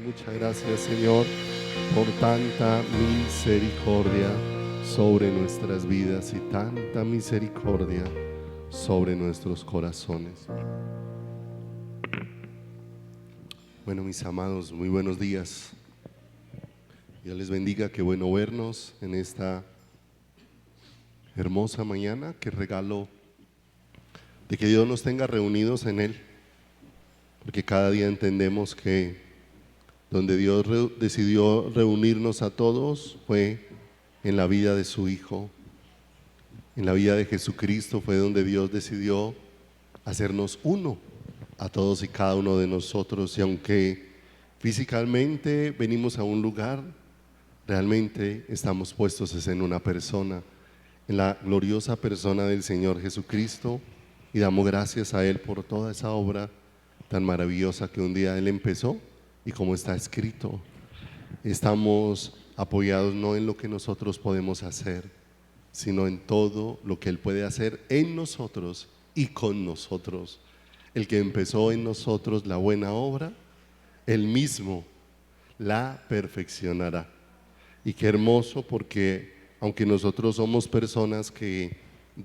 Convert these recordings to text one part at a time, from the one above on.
Muchas gracias, Señor, por tanta misericordia sobre nuestras vidas y tanta misericordia sobre nuestros corazones. Bueno, mis amados, muy buenos días. Dios les bendiga, qué bueno vernos en esta hermosa mañana. Qué regalo de que Dios nos tenga reunidos en Él, porque cada día entendemos que donde Dios decidió reunirnos a todos fue en la vida de su Hijo, en la vida de Jesucristo fue donde Dios decidió hacernos uno a todos y cada uno de nosotros. Y aunque físicamente venimos a un lugar, realmente estamos puestos en una persona, en la gloriosa persona del Señor Jesucristo, y damos gracias a Él por toda esa obra tan maravillosa que un día Él empezó. Y como está escrito, estamos apoyados no en lo que nosotros podemos hacer, sino en todo lo que Él puede hacer en nosotros y con nosotros. El que empezó en nosotros la buena obra, Él mismo la perfeccionará. Y qué hermoso, porque aunque nosotros somos personas que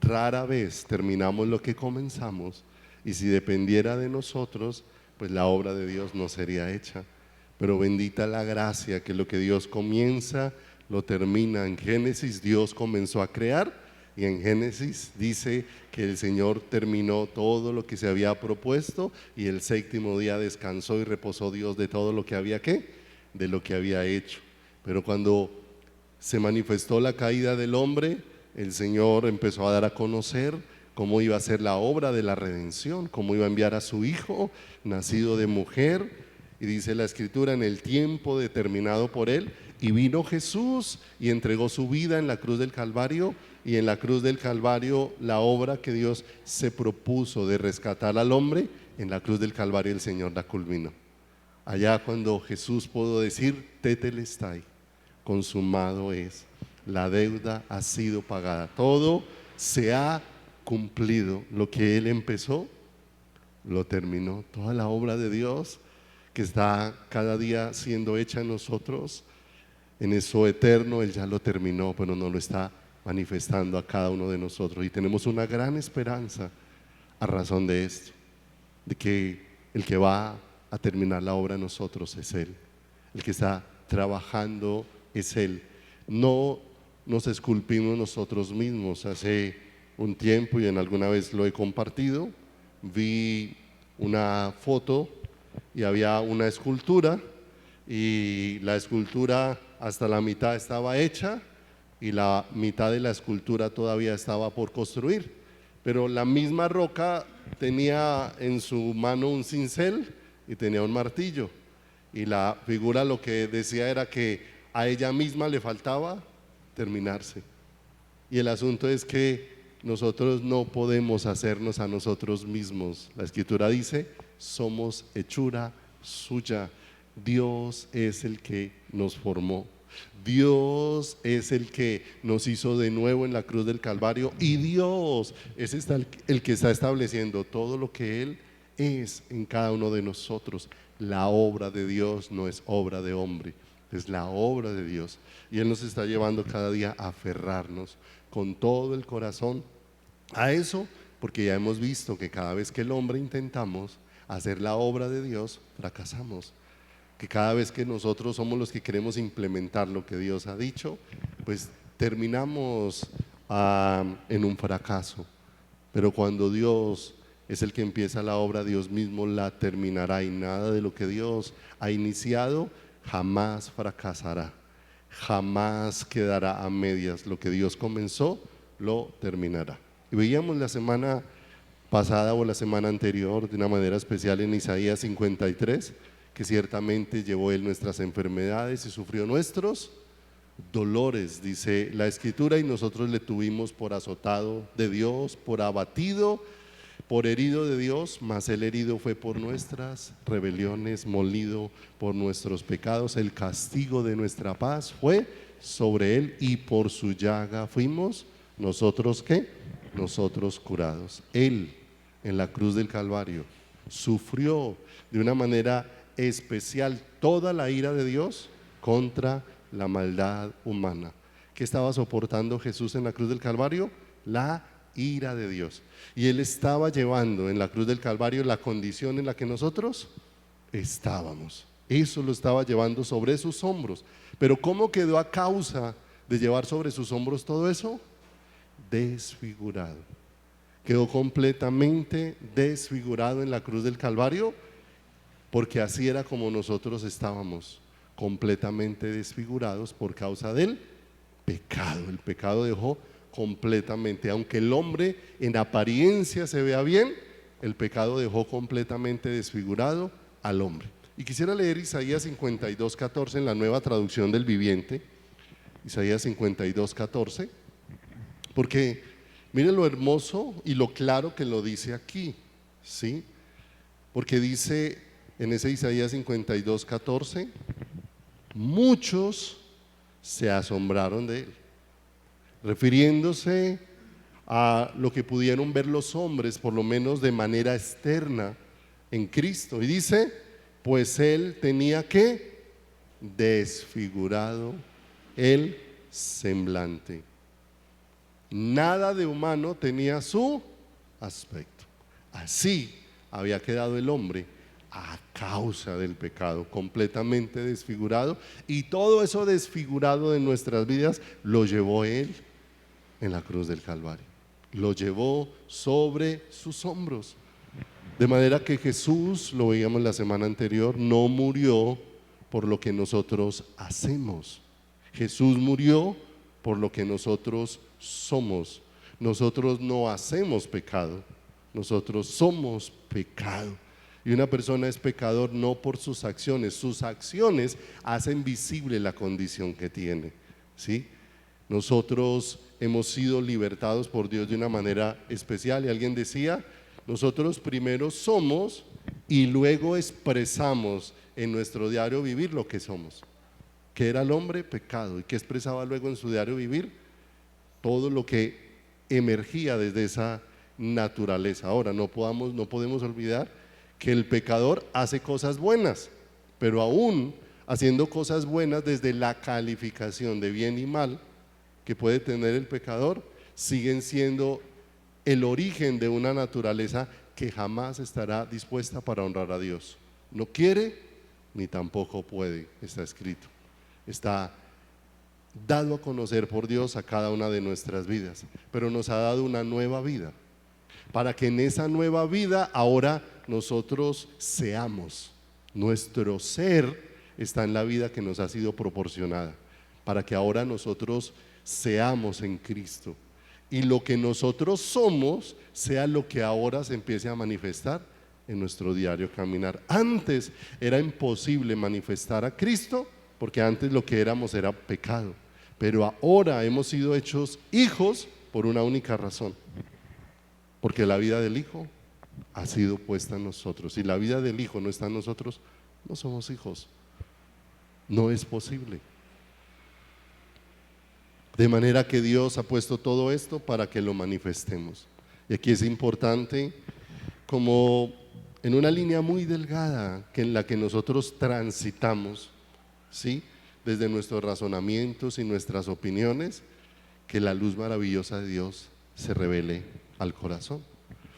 rara vez terminamos lo que comenzamos, y si dependiera de nosotros, pues la obra de Dios no sería hecha. Pero bendita la gracia, que lo que Dios comienza lo termina. En Génesis Dios comenzó a crear, y en Génesis dice que el Señor terminó todo lo que se había propuesto, y el séptimo día descansó y reposó Dios de todo lo que había de lo que había hecho. Pero cuando se manifestó la caída del hombre, el Señor empezó a dar a conocer cómo iba a ser la obra de la redención, cómo iba a enviar a su Hijo, nacido de mujer. Y dice la Escritura, en el tiempo determinado por Él, y vino Jesús y entregó su vida en la cruz del Calvario. Y en la cruz del Calvario, la obra que Dios se propuso de rescatar al hombre, en la cruz del Calvario el Señor la culminó. Allá cuando Jesús pudo decir, tetelestai, consumado es, la deuda ha sido pagada, todo se ha cumplido. Lo que Él empezó, lo terminó. Toda la obra de Dios que está cada día siendo hecha en nosotros, en eso eterno, Él ya lo terminó, pero nos lo está manifestando a cada uno de nosotros. Y tenemos una gran esperanza a razón de esto, de que el que va a terminar la obra en nosotros es Él. El que está trabajando es Él. No nos esculpimos nosotros mismos. Hace un tiempo, y en alguna vez lo he compartido, vi una foto y había una escultura, y la escultura hasta la mitad estaba hecha y la mitad de la escultura todavía estaba por construir, pero la misma roca tenía en su mano un cincel y tenía un martillo, y la figura lo que decía era que a ella misma le faltaba terminarse. Y el asunto es que nosotros no podemos hacernos a nosotros mismos. La Escritura dice, somos hechura suya. Dios es el que nos formó. Dios es el que nos hizo de nuevo en la cruz del Calvario, y Dios es el que está estableciendo todo lo que Él es en cada uno de nosotros. La obra de Dios no es obra de hombre, es la obra de Dios, y Él nos está llevando cada día a aferrarnos con todo el corazón a eso, porque ya hemos visto que cada vez que el hombre intentamos hacer la obra de Dios, fracasamos. Que cada vez que nosotros somos los que queremos implementar lo que Dios ha dicho, pues terminamos en un fracaso. Pero cuando Dios es el que empieza la obra, Dios mismo la terminará, y nada de lo que Dios ha iniciado jamás fracasará, jamás quedará a medias. Lo que Dios comenzó, lo terminará. Y veíamos la semana pasada o la semana anterior de una manera especial en Isaías 53, que ciertamente llevó Él nuestras enfermedades y sufrió nuestros dolores, dice la Escritura, y nosotros le tuvimos por azotado de Dios, por abatido, por herido de Dios, mas Él herido fue por nuestras rebeliones, molido por nuestros pecados. El castigo de nuestra paz fue sobre Él, y por su llaga fuimos nosotros, ¿qué? Nosotros curados. Él en la cruz del Calvario sufrió de una manera especial toda la ira de Dios contra la maldad humana. ¿Qué estaba soportando Jesús en la cruz del Calvario? La ira de Dios. Y Él estaba llevando en la cruz del Calvario la condición en la que nosotros estábamos. Eso lo estaba llevando sobre sus hombros. Pero ¿cómo quedó a causa de llevar sobre sus hombros todo eso? Desfigurado. Quedó completamente desfigurado en la cruz del Calvario, porque así era como nosotros estábamos, completamente desfigurados por causa del pecado. El pecado dejó completamente, aunque el hombre en apariencia se vea bien, el pecado dejó completamente desfigurado al hombre. Y quisiera leer Isaías 52:14 en la Nueva Traducción del Viviente. Isaías 52:14, porque miren lo hermoso y lo claro que lo dice aquí, ¿sí? Porque dice en ese Isaías 52:14, muchos se asombraron de él, refiriéndose a lo que pudieron ver los hombres, por lo menos de manera externa, en Cristo. Y dice, pues él tenía que desfigurado el semblante. Nada de humano tenía su aspecto. Así había quedado el hombre a causa del pecado, completamente desfigurado, y todo eso desfigurado de nuestras vidas lo llevó Él en la cruz del Calvario, lo llevó sobre sus hombros. De manera que Jesús, lo veíamos la semana anterior, no murió por lo que nosotros hacemos. Jesús murió por lo que nosotros somos. Nosotros no hacemos pecado, nosotros somos pecado. Y una persona es pecador no por sus acciones hacen visible la condición que tiene, ¿sí? Nosotros hemos sido libertados por Dios de una manera especial, y alguien decía, nosotros primero somos y luego expresamos en nuestro diario vivir lo que somos. ¿Qué era el hombre? Pecado. ¿Y qué expresaba luego en su diario vivir? Todo lo que emergía desde esa naturaleza. Ahora, no podemos olvidar que el pecador hace cosas buenas, pero aún haciendo cosas buenas, desde la calificación de bien y mal que puede tener el pecador, siguen siendo el origen de una naturaleza que jamás estará dispuesta para honrar a Dios. No quiere ni tampoco puede, está escrito. Está dado a conocer por Dios a cada una de nuestras vidas, pero nos ha dado una nueva vida, para que en esa nueva vida ahora nosotros seamos. Nuestro ser está en la vida que nos ha sido proporcionada, para que ahora nosotros seamos en Cristo, y lo que nosotros somos sea lo que ahora se empiece a manifestar en nuestro diario caminar. Antes era imposible manifestar a Cristo, porque antes lo que éramos era pecado, pero ahora hemos sido hechos hijos por una única razón, porque la vida del Hijo ha sido puesta en nosotros. Si la vida del Hijo no está en nosotros, no somos hijos, no es posible. De manera que Dios ha puesto todo esto para que lo manifestemos. Y aquí es importante, como en una línea muy delgada que en la que nosotros transitamos, ¿sí? Desde nuestros razonamientos y nuestras opiniones, que la luz maravillosa de Dios se revele al corazón.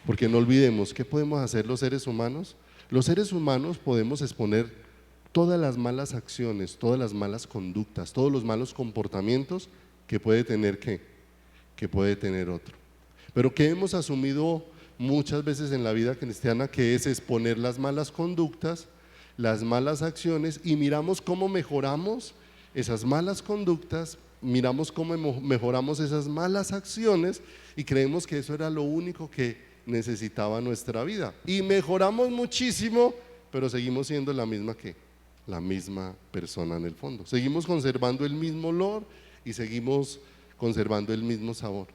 Porque no olvidemos, ¿qué podemos hacer los seres humanos? Los seres humanos podemos exponer todas las malas acciones, todas las malas conductas, todos los malos comportamientos que puede tener que puede tener otro. Pero que hemos asumido muchas veces en la vida cristiana, que es exponer las malas conductas, las malas acciones, y miramos cómo mejoramos esas malas conductas, miramos cómo mejoramos esas malas acciones, y creemos que eso era lo único que necesitaba nuestra vida, y mejoramos muchísimo, pero seguimos siendo la misma persona en el fondo. Seguimos conservando el mismo olor y seguimos conservando el mismo sabor.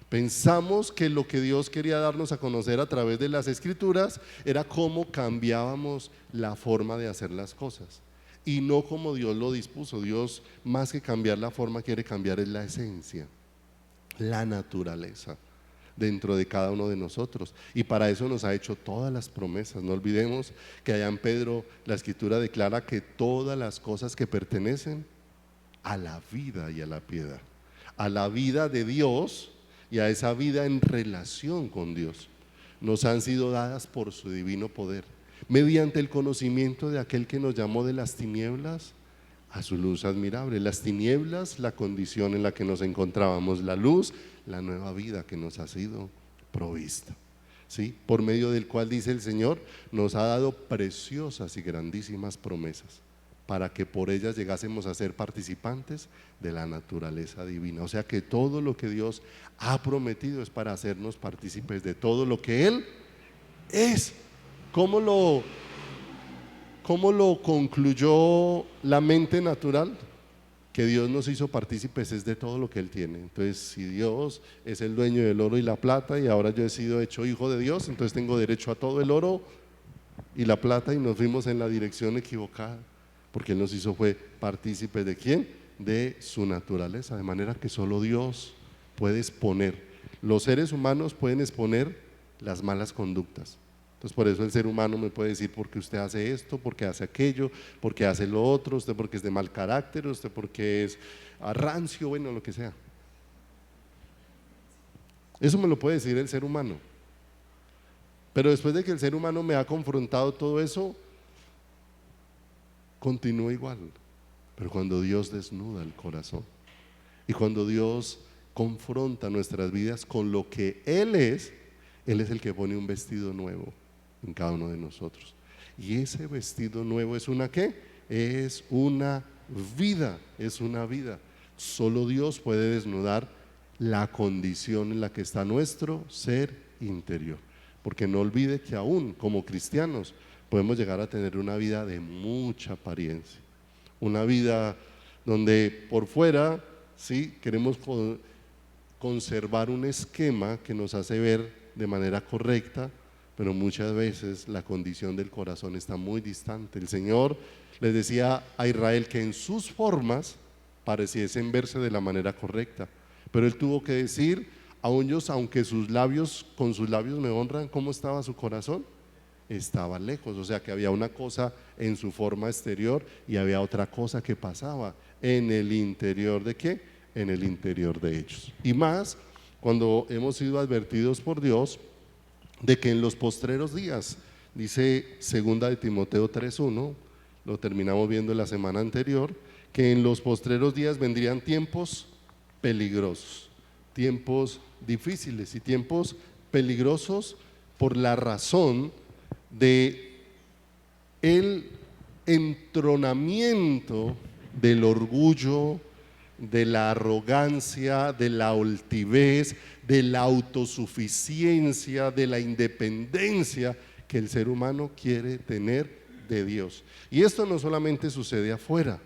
Pensamos que lo que Dios quería darnos a conocer a través de las Escrituras era cómo cambiábamos la forma de hacer las cosas, y no como Dios lo dispuso. Dios, más que cambiar la forma, quiere cambiar es la esencia, la naturaleza. dentro de cada uno de nosotros, y para eso nos ha hecho todas las promesas. No olvidemos que allá en Pedro la Escritura declara que todas las cosas que pertenecen a la vida y a la piedad, a la vida de Dios y a esa vida en relación con Dios, nos han sido dadas por su divino poder, mediante el conocimiento de aquel que nos llamó de las tinieblas a su luz admirable. Las tinieblas, la condición en la que nos encontrábamos; la luz, la nueva vida que nos ha sido provista, ¿sí? Por medio del cual, dice el Señor, nos ha dado preciosas y grandísimas promesas, para que por ellas llegásemos a ser participantes de la naturaleza divina. O sea que todo lo que Dios ha prometido es para hacernos partícipes de todo lo que Él es. ¿Cómo lo concluyó la mente natural? Que Dios nos hizo partícipes es de todo lo que Él tiene. Entonces, si Dios es el dueño del oro y la plata, y ahora yo he sido hecho hijo de Dios, entonces tengo derecho a todo el oro y la plata, y nos fuimos en la dirección equivocada, porque Él nos hizo fue partícipes ¿de quién? De su naturaleza, de manera que solo Dios puede exponer. Los seres humanos pueden exponer las malas conductas. Entonces, por eso el ser humano me puede decir: porque usted hace esto, porque hace aquello, porque hace lo otro, usted porque es de mal carácter, usted porque es rancio, bueno, lo que sea. Eso me lo puede decir el ser humano. Pero después de que el ser humano me ha confrontado todo eso, continúa igual. Pero cuando Dios desnuda el corazón y cuando Dios confronta nuestras vidas con lo que Él es el que pone un vestido nuevo en cada uno de nosotros. Y ese vestido nuevo es una ¿qué? Es una vida, es una vida. Solo Dios puede desnudar la condición en la que está nuestro ser interior, porque no olvide que aún como cristianos podemos llegar a tener una vida de mucha apariencia, una vida donde por fuera sí queremos conservar un esquema que nos hace ver de manera correcta, pero muchas veces la condición del corazón está muy distante. El Señor les decía a Israel que en sus formas pareciesen verse de la manera correcta, pero Él tuvo que decir: aún ellos, aunque con sus labios me honran, ¿cómo estaba su corazón? Estaba lejos. O sea que había una cosa en su forma exterior y había otra cosa que pasaba en el interior. ¿De qué? En el interior de ellos. Y más cuando hemos sido advertidos por Dios de que en los postreros días, dice 2 de Timoteo 3:1, lo terminamos viendo la semana anterior, que en los postreros días vendrían tiempos peligrosos, tiempos difíciles y tiempos peligrosos por la razón de el entronamiento del orgullo, de la arrogancia, de la altivez, de la autosuficiencia, de la independencia que el ser humano quiere tener de Dios. Y esto no solamente sucede afuera,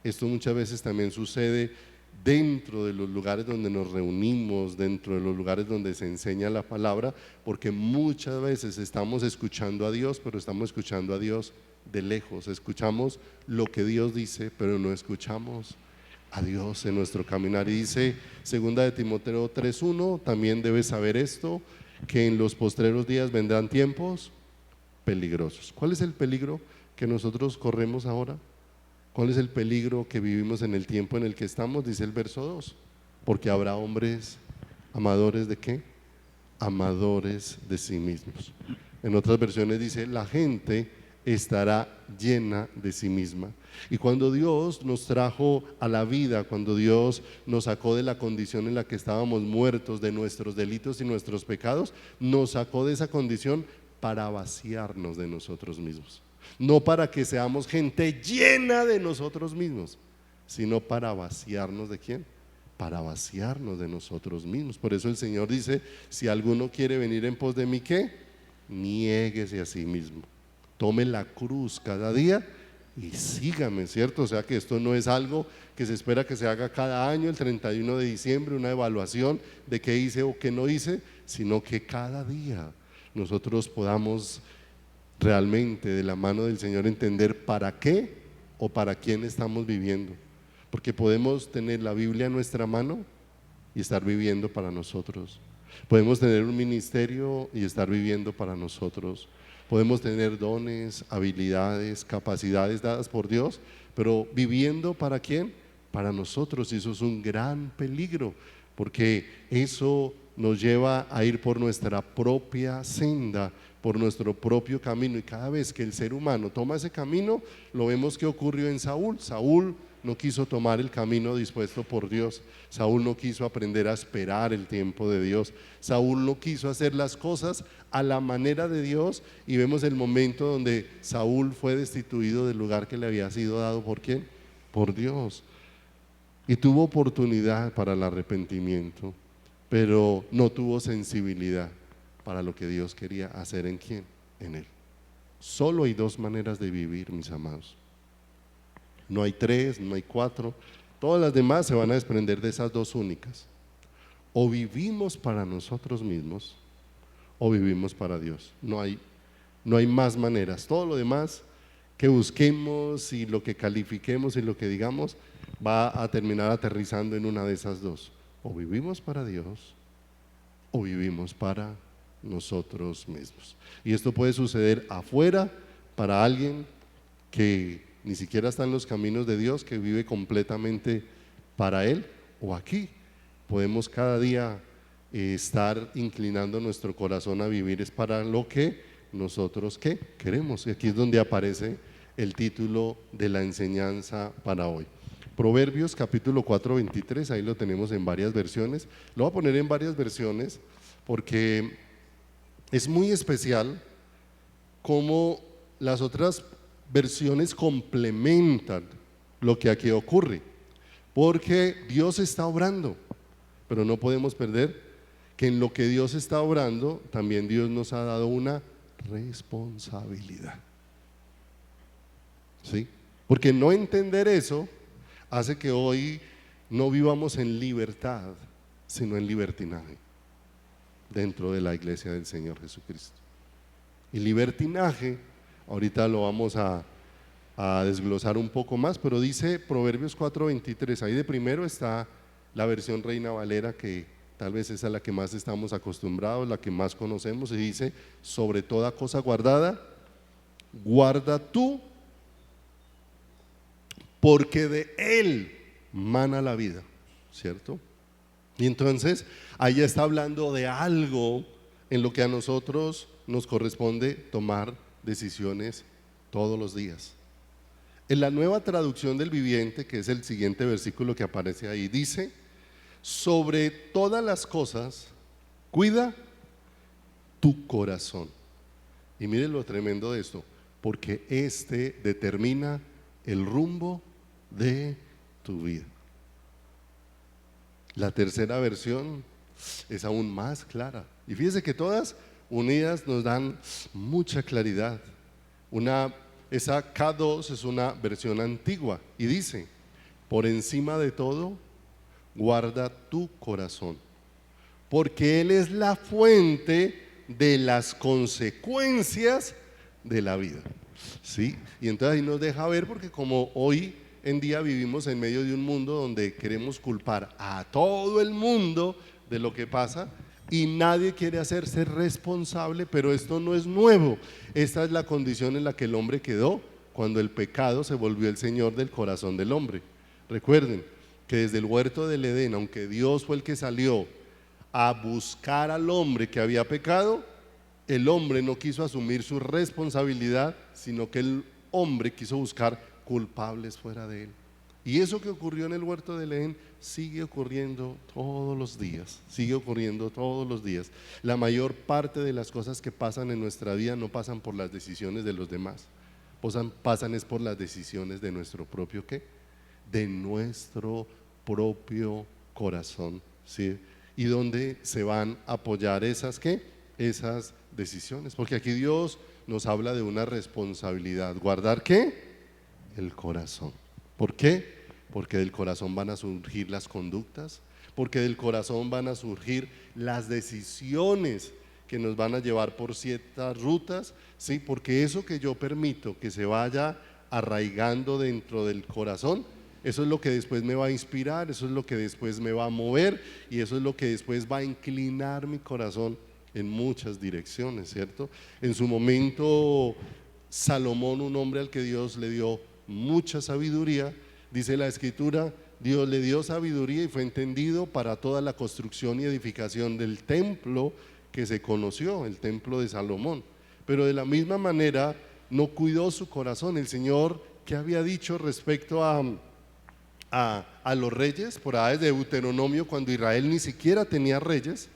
esto muchas veces también sucede dentro de los lugares donde nos reunimos, dentro de los lugares donde se enseña la palabra, porque muchas veces estamos escuchando a Dios, pero estamos escuchando a Dios de lejos. Escuchamos lo que Dios dice, pero no escuchamos a Dios en nuestro caminar. Y dice 2 de Timoteo 3:1, también debes saber esto, que en los postreros días vendrán tiempos peligrosos. ¿Cuál es el peligro que nosotros corremos ahora? ¿Cuál es el peligro que vivimos en el tiempo en el que estamos? Dice el verso 2: porque habrá hombres amadores ¿de qué? Amadores de sí mismos. En otras versiones dice: la gente estará llena de sí misma. Y cuando Dios nos trajo a la vida, cuando Dios nos sacó de la condición en la que estábamos muertos, de nuestros delitos y nuestros pecados, nos sacó de esa condición para vaciarnos de nosotros mismos. No para que seamos gente llena de nosotros mismos, sino para vaciarnos ¿de quién? Para vaciarnos de nosotros mismos. Por eso el Señor dice: si alguno quiere venir en pos de mí, ¿qué? Niéguese a sí mismo, tome la cruz cada día y sígame, ¿cierto? O sea que esto no es algo que se espera que se haga cada año, el 31 de diciembre, una evaluación de qué hice o qué no hice, sino que cada día nosotros podamos realmente de la mano del Señor entender para qué o para quién estamos viviendo, porque podemos tener la Biblia en nuestra mano y estar viviendo para nosotros, Podemos tener un ministerio y estar viviendo para nosotros. Podemos tener dones, habilidades, capacidades dadas por Dios, pero viviendo ¿para quién? Para nosotros. Y eso es un gran peligro, porque eso nos lleva a ir por nuestra propia senda, por nuestro propio camino. Y cada vez que el ser humano toma ese camino, lo vemos que ocurrió en Saúl. Saúl no quiso tomar el camino dispuesto por Dios. Saúl no quiso aprender a esperar el tiempo de Dios. Saúl no quiso hacer las cosas a la manera de Dios, y vemos el momento donde Saúl fue destituido del lugar que le había sido dado. ¿Por quién? Por Dios. Y tuvo oportunidad para el arrepentimiento, pero no tuvo sensibilidad para lo que Dios quería hacer. ¿En quién? En él. Solo hay dos maneras de vivir, mis amados. No hay tres, no hay cuatro. Todas las demás se van a desprender de esas dos únicas. O vivimos para nosotros mismos o vivimos para Dios. No hay más maneras. Todo lo demás que busquemos y lo que califiquemos y lo que digamos va a terminar aterrizando en una de esas dos. O vivimos para Dios o vivimos para nosotros mismos. Y esto puede suceder afuera para alguien que ni siquiera está en los caminos de Dios, que vive completamente para Él, o aquí podemos cada día estar inclinando nuestro corazón a vivir es para lo que nosotros ¿qué? Queremos. Y aquí es donde aparece el título de la enseñanza para hoy. Proverbios capítulo 4, 23, ahí lo tenemos en varias versiones. Lo voy a poner en varias versiones porque es muy especial cómo las otras versiones complementan lo que aquí ocurre, porque Dios está obrando, pero no podemos perder que en lo que Dios está obrando también Dios nos ha dado una responsabilidad, ¿sí? Porque no entender eso hace que hoy no vivamos en libertad, sino en libertinaje dentro de la iglesia del Señor Jesucristo. Y libertinaje, ahorita lo vamos a desglosar un poco más, pero dice Proverbios 4:23, ahí de primero está la versión Reina Valera, que tal vez esa es la que más estamos acostumbrados, la que más conocemos, y dice: sobre toda cosa guardada, guarda tú, porque de Él mana la vida, ¿cierto? Y entonces ahí está hablando de algo en lo que a nosotros nos corresponde tomar decisiones todos los días. En la Nueva Traducción del Viviente, que es el siguiente versículo que aparece ahí, dice: sobre todas las cosas cuida tu corazón. Y miren lo tremendo de esto, porque este determina el rumbo de tu vida. La tercera versión es aún más clara, y fíjense que todas unidas nos dan mucha claridad. Esa K2 es una versión antigua y dice: por encima de todo, guarda tu corazón, porque Él es la fuente de las consecuencias de la vida. ¿Sí? Y entonces ahí nos deja ver, porque como hoy en día vivimos en medio de un mundo donde queremos culpar a todo el mundo de lo que pasa y nadie quiere hacerse responsable, pero esto no es nuevo. Esta es la condición en la que el hombre quedó cuando el pecado se volvió el señor del corazón del hombre. Recuerden que desde el huerto del Edén, aunque Dios fue el que salió a buscar al hombre que había pecado, el hombre no quiso asumir su responsabilidad, sino que el hombre quiso buscar culpables fuera de él. Y eso que ocurrió en el huerto del Edén sigue ocurriendo todos los días, sigue ocurriendo todos los días. La mayor parte de las cosas que pasan en nuestra vida no pasan por las decisiones de los demás, pasan es por las decisiones de nuestro propio ¿qué? De nuestro propio corazón, ¿sí? Y dónde se van a apoyar esas ¿qué? Esas decisiones, porque aquí Dios nos habla de una responsabilidad. ¿Guardar qué? El corazón. ¿Por qué? Porque del corazón van a surgir las conductas, porque del corazón van a surgir las decisiones que nos van a llevar por ciertas rutas, ¿sí? Porque eso que yo permito que se vaya arraigando dentro del corazón, eso es lo que después me va a inspirar, eso es lo que después me va a mover y eso es lo que después va a inclinar mi corazón en muchas direcciones, ¿cierto? En su momento, Salomón, un hombre al que Dios le dio mucha sabiduría, dice la Escritura, Dios le dio sabiduría y fue entendido para toda la construcción y edificación del templo que se conoció, el templo de Salomón. Pero de la misma manera no cuidó su corazón. El Señor, ¿qué había dicho respecto a los reyes? Por ahí de Deuteronomio, cuando Israel ni siquiera tenía reyes,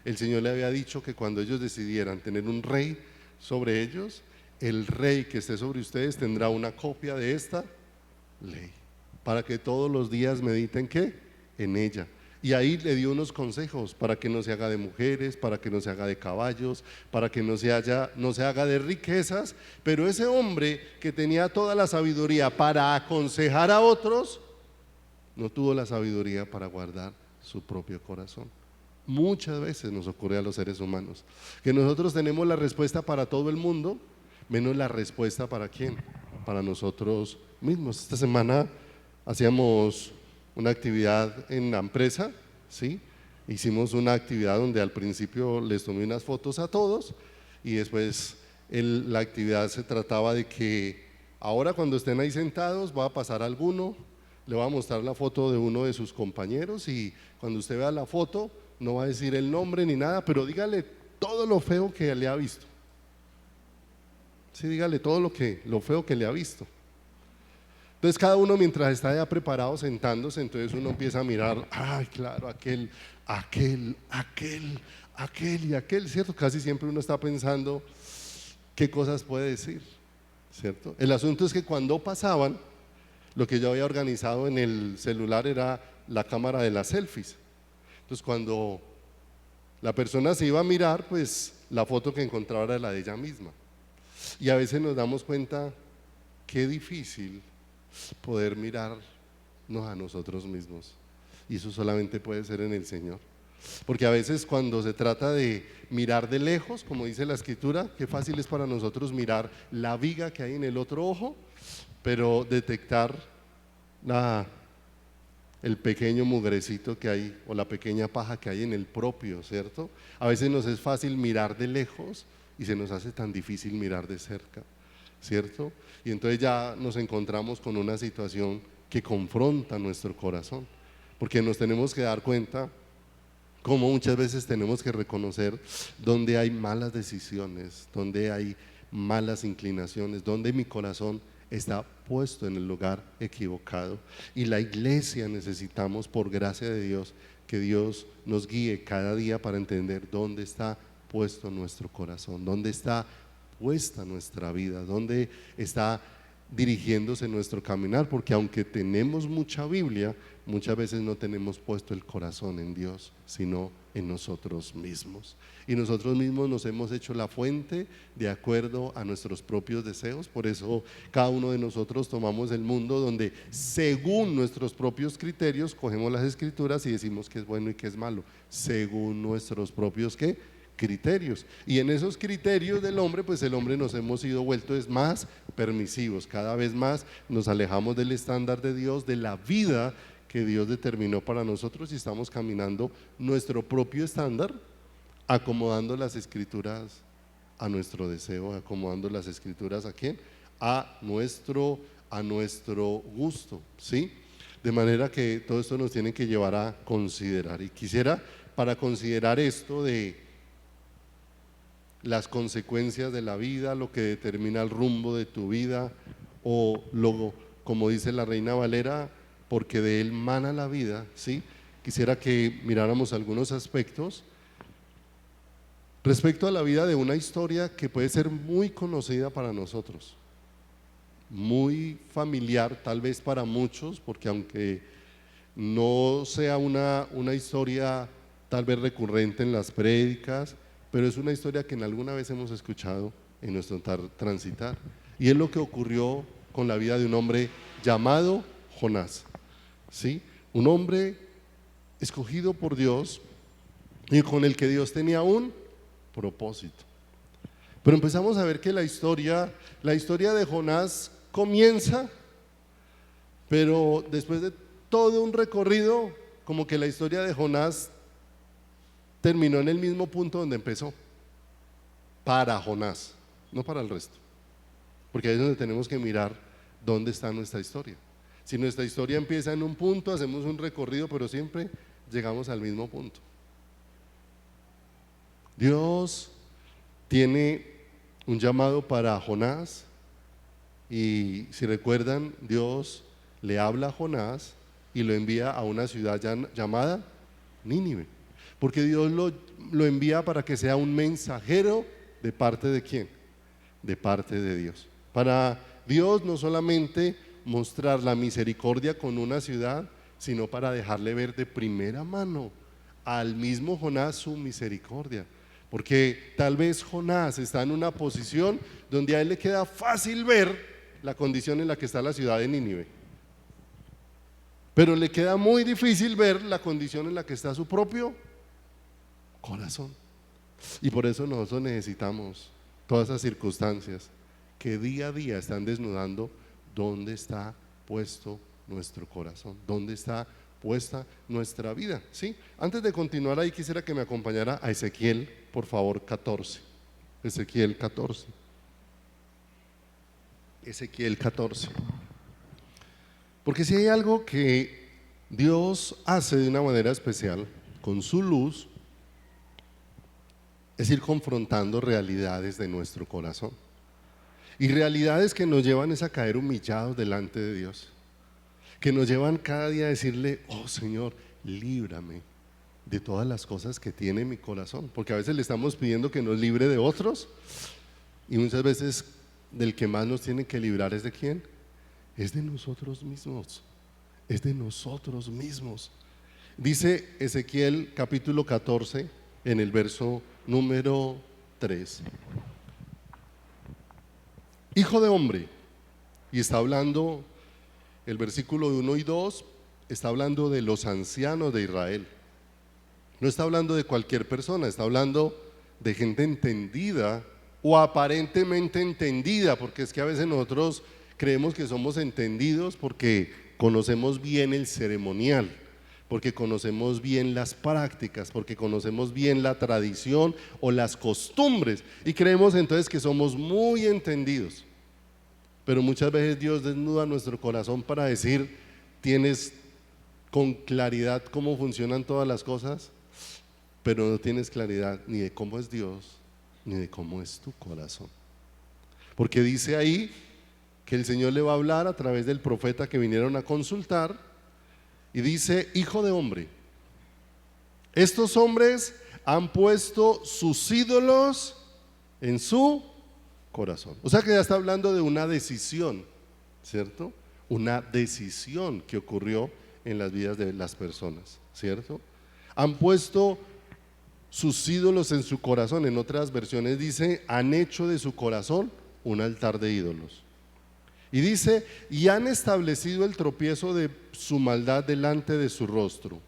el Señor le había dicho que cuando ellos decidieran tener un rey sobre ellos, el rey que esté sobre ustedes tendrá una copia de esta ley, para que todos los días mediten ¿qué? En ella. Y ahí le dio unos consejos para que no se haga de mujeres, para que no se haga de caballos, para que no se haga de riquezas. Pero ese hombre que tenía toda la sabiduría para aconsejar a otros, no tuvo la sabiduría para guardar su propio corazón. Muchas veces nos ocurre a los seres humanos que nosotros tenemos la respuesta para todo el mundo, menos la respuesta para ¿quién? Para nosotros mismos. Esta semana hacíamos una actividad en la empresa, ¿sí? Hicimos una actividad donde al principio les tomé unas fotos a todos y después la actividad se trataba de que ahora cuando estén ahí sentados va a pasar alguno, le va a mostrar la foto de uno de sus compañeros y cuando usted vea la foto no va a decir el nombre ni nada, pero dígale todo lo feo que le ha visto. Sí, dígale todo lo feo que le ha visto. Entonces cada uno mientras está ya preparado sentándose, entonces uno empieza a mirar, ay claro, aquel y aquel, ¿cierto? Casi siempre uno está pensando qué cosas puede decir, ¿cierto? El asunto es que cuando pasaban, lo que yo había organizado en el celular era la cámara de las selfies. Entonces cuando la persona se iba a mirar, pues la foto que encontraba era la de ella misma. Y a veces nos damos cuenta qué difícil poder mirarnos a nosotros mismos, y eso solamente puede ser en el Señor, porque a veces cuando se trata de mirar de lejos, como dice la Escritura, qué fácil es para nosotros mirar la viga que hay en el otro ojo, pero detectar el pequeño mugrecito que hay o la pequeña paja que hay en el propio, ¿cierto? A veces nos es fácil mirar de lejos y se nos hace tan difícil mirar de cerca, ¿cierto? Y entonces ya nos encontramos con una situación que confronta nuestro corazón, porque nos tenemos que dar cuenta cómo muchas veces tenemos que reconocer dónde hay malas decisiones, dónde hay malas inclinaciones, dónde mi corazón está puesto en el lugar equivocado. Y la iglesia necesitamos, por gracia de Dios, que Dios nos guíe cada día para entender dónde está puesto nuestro corazón, dónde está puesta nuestra vida, dónde está dirigiéndose nuestro caminar, porque aunque tenemos mucha Biblia, muchas veces no tenemos puesto el corazón en Dios, sino en nosotros mismos. Y nosotros mismos nos hemos hecho la fuente de acuerdo a nuestros propios deseos. Por eso cada uno de nosotros tomamos el mundo donde según nuestros propios criterios cogemos las Escrituras y decimos que es bueno y que es malo, según nuestros propios ¿qué? Criterios. Y en esos criterios del hombre, pues el hombre nos hemos ido vueltos más permisivos, cada vez más nos alejamos del estándar de Dios, de la vida que Dios determinó para nosotros, y estamos caminando nuestro propio estándar, acomodando las Escrituras a nuestro deseo, acomodando las Escrituras ¿a quién? A nuestro gusto, ¿sí? De manera que todo esto nos tiene que llevar a considerar, y quisiera para considerar esto de las consecuencias de la vida, lo que determina el rumbo de tu vida, o luego, como dice la Reina Valera, porque de él mana la vida, ¿sí? Quisiera que miráramos algunos aspectos respecto a la vida de una historia que puede ser muy conocida para nosotros, muy familiar tal vez para muchos, porque aunque no sea una historia tal vez recurrente en las prédicas, pero es una historia que en alguna vez hemos escuchado en nuestro transitar, y es lo que ocurrió con la vida de un hombre llamado Jonás, ¿sí? Un hombre escogido por Dios y con el que Dios tenía un propósito. Pero empezamos a ver que la historia de Jonás comienza Pero después de todo un recorrido, como que la historia de Jonás terminó en el mismo punto donde empezó, para Jonás, no para el resto, porque ahí es donde tenemos que mirar dónde está nuestra historia. Si nuestra historia empieza en un punto, hacemos un recorrido, pero siempre llegamos al mismo punto. Dios tiene un llamado para Jonás, y si recuerdan, Dios le habla a Jonás y lo envía a una ciudad llamada Nínive, porque Dios lo envía para que sea un mensajero de parte de ¿quién? De parte de Dios. Para Dios no solamente mostrar la misericordia con una ciudad, sino para dejarle ver de primera mano al mismo Jonás su misericordia. Porque tal vez Jonás está en una posición donde a él le queda fácil ver la condición en la que está la ciudad de Nínive, pero le queda muy difícil ver la condición en la que está su propio corazón. Y por eso nosotros necesitamos todas esas circunstancias que día a día están desnudando dónde está puesto nuestro corazón, dónde está puesta nuestra vida, ¿sí? Antes de continuar ahí, quisiera que me acompañara a Ezequiel, por favor, 14. Ezequiel 14. Ezequiel 14. Porque si hay algo que Dios hace de una manera especial con su luz, es ir confrontando realidades de nuestro corazón, y realidades que nos llevan a caer humillados delante de Dios, que nos llevan cada día a decirle: oh Señor, líbrame de todas las cosas que tiene mi corazón, porque a veces le estamos pidiendo que nos libre de otros, y muchas veces del que más nos tiene que librar es de ¿quién? Es de nosotros mismos, es de nosotros mismos. Dice Ezequiel capítulo 14 en el verso número 3: hijo de hombre, y está hablando el versículo 1 y 2, está hablando de los ancianos de Israel, no está hablando de cualquier persona, está hablando de gente entendida o aparentemente entendida, porque es que a veces nosotros creemos que somos entendidos porque conocemos bien el ceremonial, porque conocemos bien las prácticas, porque conocemos bien la tradición o las costumbres, y creemos entonces que somos muy entendidos. Pero muchas veces Dios desnuda nuestro corazón para decir: tienes con claridad cómo funcionan todas las cosas, pero no tienes claridad ni de cómo es Dios, ni de cómo es tu corazón. Porque dice ahí que el Señor le va a hablar a través del profeta que vinieron a consultar, y dice: hijo de hombre, estos hombres han puesto sus ídolos en su corazón. O sea que ya está hablando de una decisión, ¿cierto? Una decisión que ocurrió en las vidas de las personas, ¿cierto? Han puesto sus ídolos en su corazón. En otras versiones dice: han hecho de su corazón un altar de ídolos. Y dice: y han establecido el tropiezo de su maldad delante de su rostro.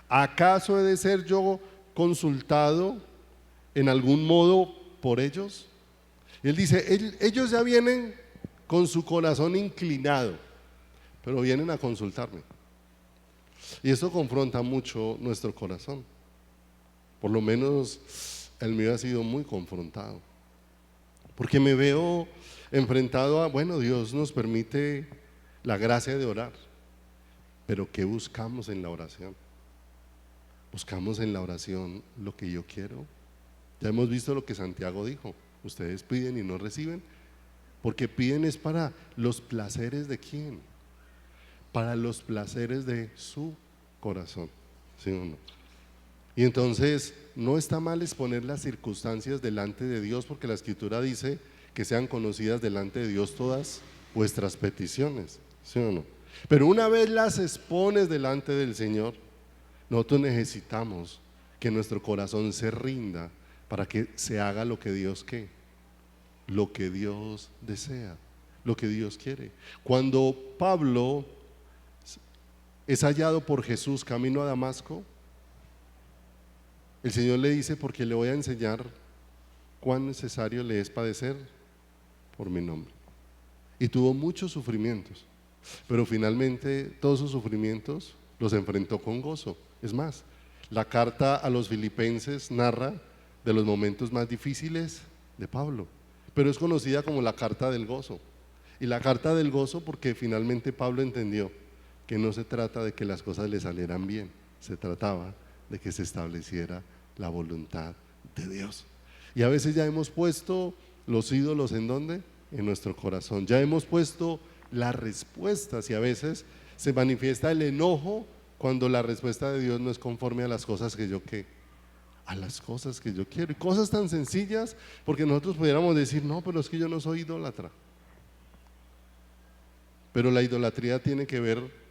¿Acaso he de ser yo consultado en algún modo por ellos? Y él dice: ellos ya vienen con su corazón inclinado, pero vienen a consultarme. Y eso confronta mucho nuestro corazón. Por lo menos el mío ha sido muy confrontado, porque me veo enfrentado a, bueno, Dios nos permite la gracia de orar, pero ¿qué buscamos en la oración? Buscamos en la oración lo que yo quiero. Ya hemos visto lo que Santiago dijo: ustedes piden y no reciben, porque piden es para los placeres de ¿quién? Para los placeres de su corazón, ¿sí o no? Y entonces no está mal exponer las circunstancias delante de Dios, porque la Escritura dice que sean conocidas delante de Dios todas vuestras peticiones, ¿sí o no? Pero una vez las expones delante del Señor, nosotros necesitamos que nuestro corazón se rinda para que se haga lo que Dios quiere, lo que Dios desea, lo que Dios quiere. Cuando Pablo es hallado por Jesús camino a Damasco, el Señor le dice: porque le voy a enseñar cuán necesario le es padecer por mi nombre. Y tuvo muchos sufrimientos, pero finalmente todos sus sufrimientos los enfrentó con gozo. Es más, la carta a los filipenses narra de los momentos más difíciles de Pablo, pero es conocida como la carta del gozo. Y la carta del gozo porque finalmente Pablo entendió que no se trata de que las cosas le salieran bien, se trataba de que se estableciera la voluntad de Dios. Y a veces ya hemos puesto los ídolos ¿en dónde? En nuestro corazón. Ya hemos puesto las respuestas y a veces se manifiesta el enojo cuando la respuesta de Dios no es conforme a las cosas que yo a las cosas que yo quiero. Y cosas tan sencillas, porque nosotros pudiéramos decir, no, pero es que yo no soy idólatra. Pero la idolatría tiene que ver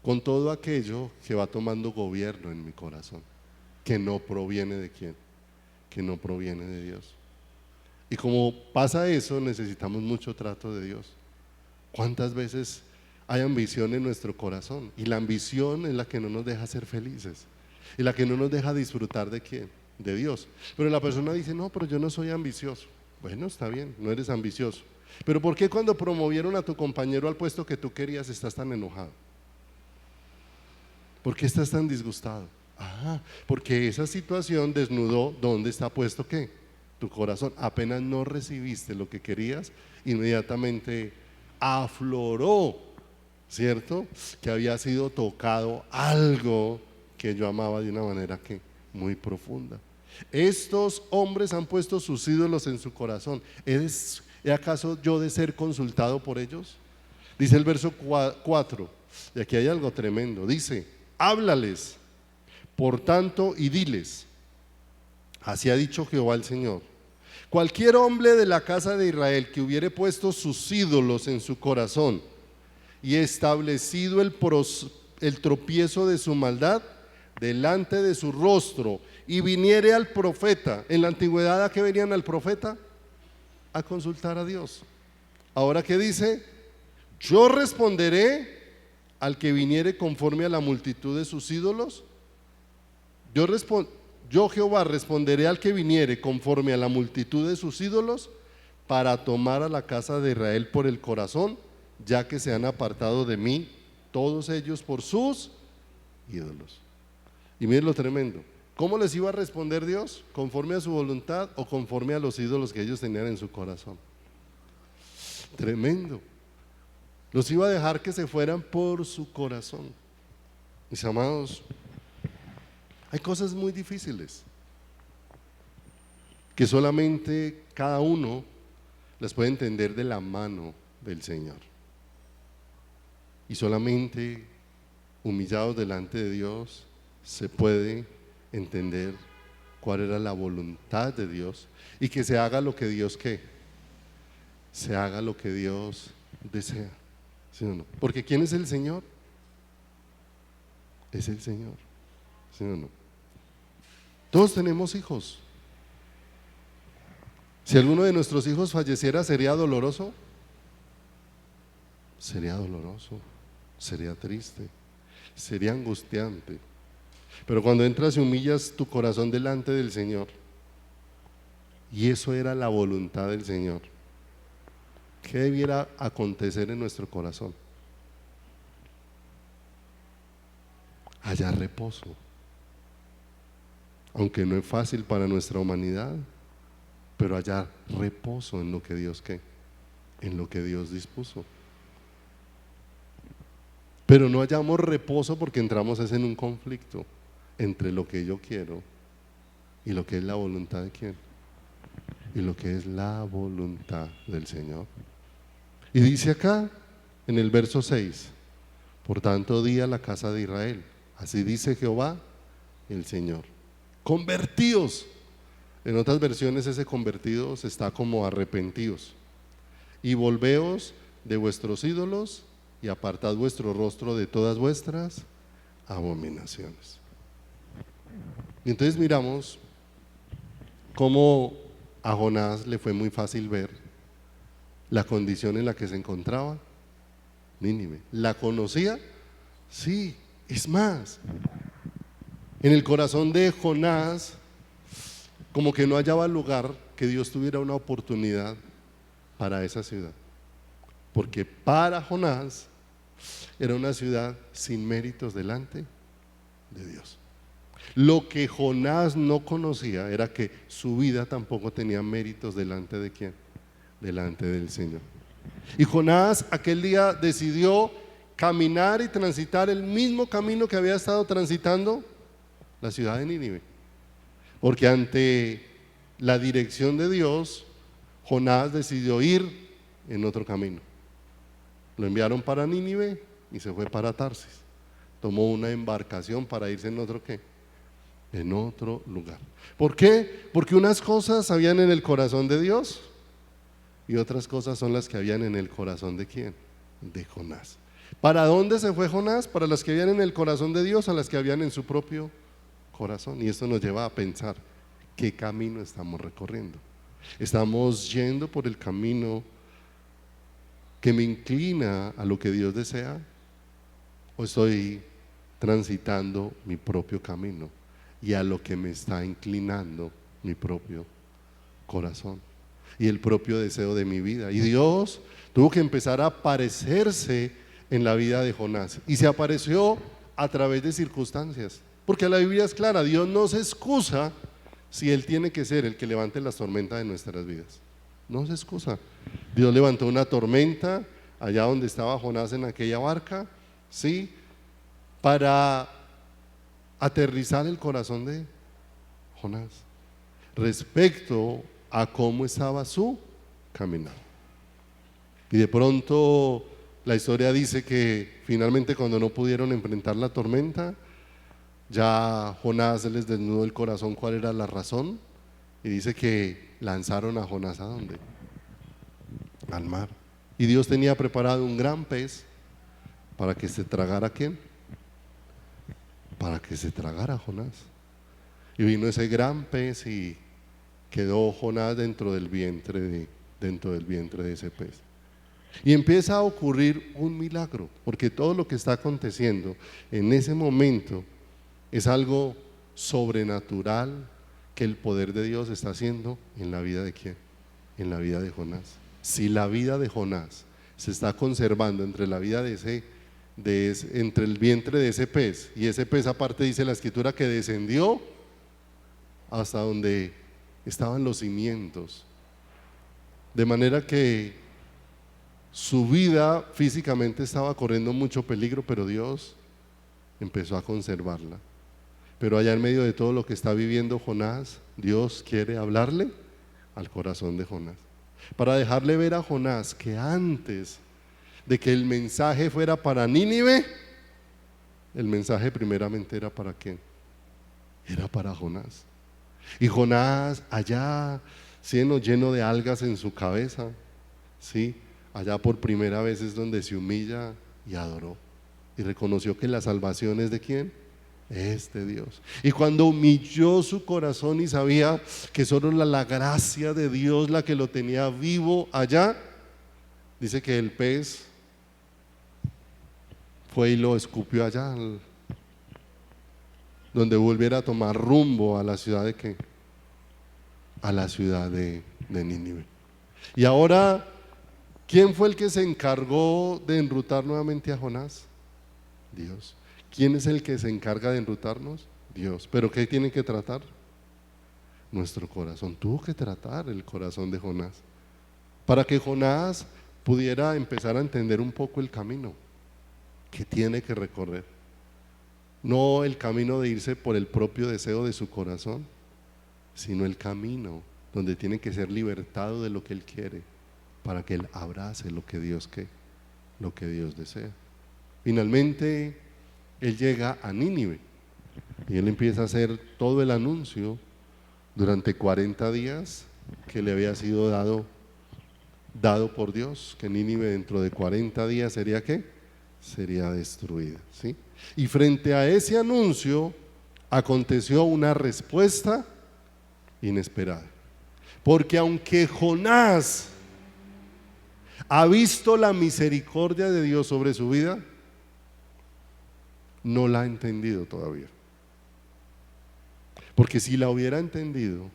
con todo aquello que va tomando gobierno en mi corazón, que no proviene de quién, que no proviene de Dios. Y como pasa eso, necesitamos mucho trato de Dios. ¿Cuántas veces hay ambición en nuestro corazón? Y la ambición es la que no nos deja ser felices y la que no nos deja disfrutar de quién, de Dios. Pero la persona dice, no, pero yo no soy ambicioso. Bueno, está bien, no eres ambicioso. Pero ¿por qué cuando promovieron a tu compañero al puesto que tú querías estás tan enojado? ¿Por qué estás tan disgustado? Porque esa situación desnudó dónde está puesto ¿qué? Tu corazón. Apenas no recibiste lo que querías, inmediatamente afloró, ¿cierto? Que había sido tocado algo que yo amaba de una manera que muy profunda. Estos hombres han puesto sus ídolos en su corazón. ¿Es acaso yo de ser consultado por ellos? Dice el verso 4, y aquí hay algo tremendo. Dice, háblales, por tanto, y diles, así ha dicho Jehová el Señor: cualquier hombre de la casa de Israel que hubiere puesto sus ídolos en su corazón y establecido el tropiezo de su maldad delante de su rostro y viniere al profeta. En la antigüedad, ¿a qué venían al profeta? A consultar a Dios. Ahora, ¿qué dice? Yo responderé al que viniere conforme a la multitud de sus ídolos. Yo Jehová responderé al que viniere conforme a la multitud de sus ídolos, para tomar a la casa de Israel por el corazón, ya que se han apartado de mí todos ellos por sus ídolos. Y miren lo tremendo. ¿Cómo les iba a responder Dios? ¿Conforme a su voluntad o conforme a los ídolos que ellos tenían en su corazón? Tremendo. Los iba a dejar que se fueran por su corazón. Mis amados, hay cosas muy difíciles que solamente cada uno las puede entender de la mano del Señor. Y solamente humillados delante de Dios se puede entender cuál era la voluntad de Dios y que se haga lo que Dios se haga lo que Dios desea. ¿Sí o no? Porque ¿quién es el Señor? Es el Señor. ¿Sí o no? Todos tenemos hijos. Si alguno de nuestros hijos falleciera, ¿sería doloroso? Sería doloroso, sería triste, sería angustiante. Pero cuando entras y humillas tu corazón delante del Señor, y eso era la voluntad del Señor, ¿qué debiera acontecer en nuestro corazón? Haya reposo. Aunque no es fácil para nuestra humanidad, pero haya reposo en lo que Dios en lo que Dios dispuso. Pero no hallamos reposo porque entramos en un conflicto entre lo que yo quiero y lo que es la voluntad de quién, y lo que es la voluntad del Señor. Y dice acá en el verso 6: por tanto di a la casa de Israel, así dice Jehová el Señor, convertíos. En otras versiones ese convertidos está como arrepentidos, y volveos de vuestros ídolos y apartad vuestro rostro de todas vuestras abominaciones. Y entonces miramos cómo a Jonás le fue muy fácil ver la condición en la que se encontraba Nínive. ¿La conocía? Sí. Es más, en el corazón de Jonás como que no hallaba lugar que Dios tuviera una oportunidad para esa ciudad, porque para Jonás Era una ciudad sin méritos delante de Dios. Lo que Jonás no conocía era que su vida tampoco tenía méritos delante de ¿quién? Delante del Señor. Y Jonás aquel día decidió caminar y transitar el mismo camino que había estado transitando la ciudad de Nínive. Porque ante la dirección de Dios, Jonás decidió ir en otro camino. Lo enviaron para Nínive y se fue para Tarsis. Tomó una embarcación para irse en otro ¿qué? En otro lugar. ¿Por qué? Porque unas cosas habían en el corazón de Dios y otras cosas son las que habían en el corazón ¿de quién? De Jonás. ¿Para dónde se fue Jonás? Para las que habían en el corazón de Dios, a las que habían en su propio corazón. Y esto nos lleva a pensar qué camino estamos recorriendo. ¿Estamos yendo por el camino que me inclina a lo que Dios desea? ¿O estoy transitando mi propio camino y a lo que me está inclinando mi propio corazón y el propio deseo de mi vida? Y Dios tuvo que empezar a aparecerse en la vida de Jonás, y se apareció a través de circunstancias, porque la Biblia es clara: Dios no se excusa si Él tiene que ser el que levante las tormentas de nuestras vidas. No se excusa. Dios levantó una tormenta allá donde estaba Jonás en aquella barca, ¿sí? Para aterrizar el corazón de Jonás respecto a cómo estaba su caminar. Y de pronto la historia dice que finalmente, cuando no pudieron enfrentar la tormenta, ya Jonás les desnudó el corazón cuál era la razón, y dice que lanzaron a Jonás ¿a dónde? Al mar. Y Dios tenía preparado un gran pez para que se tragara ¿a quién? Para que se tragara a Jonás. Y vino ese gran pez y quedó Jonás dentro del vientre de ese pez. Y empieza a ocurrir un milagro, porque todo lo que está aconteciendo en ese momento es algo sobrenatural que el poder de Dios está haciendo en la vida de ¿quién? En la vida de Jonás. Si la vida de Jonás se está conservando entre la vida entre el vientre de ese pez, y ese pez aparte dice la escritura que descendió hasta donde estaban los cimientos, de manera que su vida físicamente estaba corriendo mucho peligro, pero Dios empezó a conservarla. Pero allá en medio de todo lo que está viviendo Jonás, Dios quiere hablarle al corazón de Jonás, para dejarle ver a Jonás que antes de que el mensaje fuera para Nínive, el mensaje primeramente era ¿para quién? Era para Jonás. Y Jonás allá, lleno de algas en su cabeza, ¿sí? Allá por primera vez es donde se humilla y adoró y reconoció que la salvación es ¿de quién? Es de Dios. Y cuando humilló su corazón y sabía que solo la gracia de Dios la que lo tenía vivo allá, dice que el pez fue y lo escupió allá, donde volviera a tomar rumbo a la ciudad de ¿qué? A la ciudad de Nínive. Y ahora, ¿quién fue el que se encargó de enrutar nuevamente a Jonás? Dios. ¿Quién es el que se encarga de enrutarnos? Dios. ¿Pero qué tiene que tratar? Nuestro corazón. Tuvo que tratar el corazón de Jonás, para que Jonás pudiera empezar a entender un poco el camino que tiene que recorrer. No el camino de irse por el propio deseo de su corazón, sino el camino donde tiene que ser libertado de lo que él quiere, para que él abrace lo que Dios desea. Finalmente él llega a Nínive y él empieza a hacer todo el anuncio durante 40 días que le había sido dado por Dios, que Nínive dentro de 40 días sería ¿qué? Sería destruida, ¿sí? Y frente a ese anuncio aconteció una respuesta inesperada, porque aunque Jonás ha visto la misericordia de Dios sobre su vida, no la ha entendido todavía. Porque si la hubiera entendido,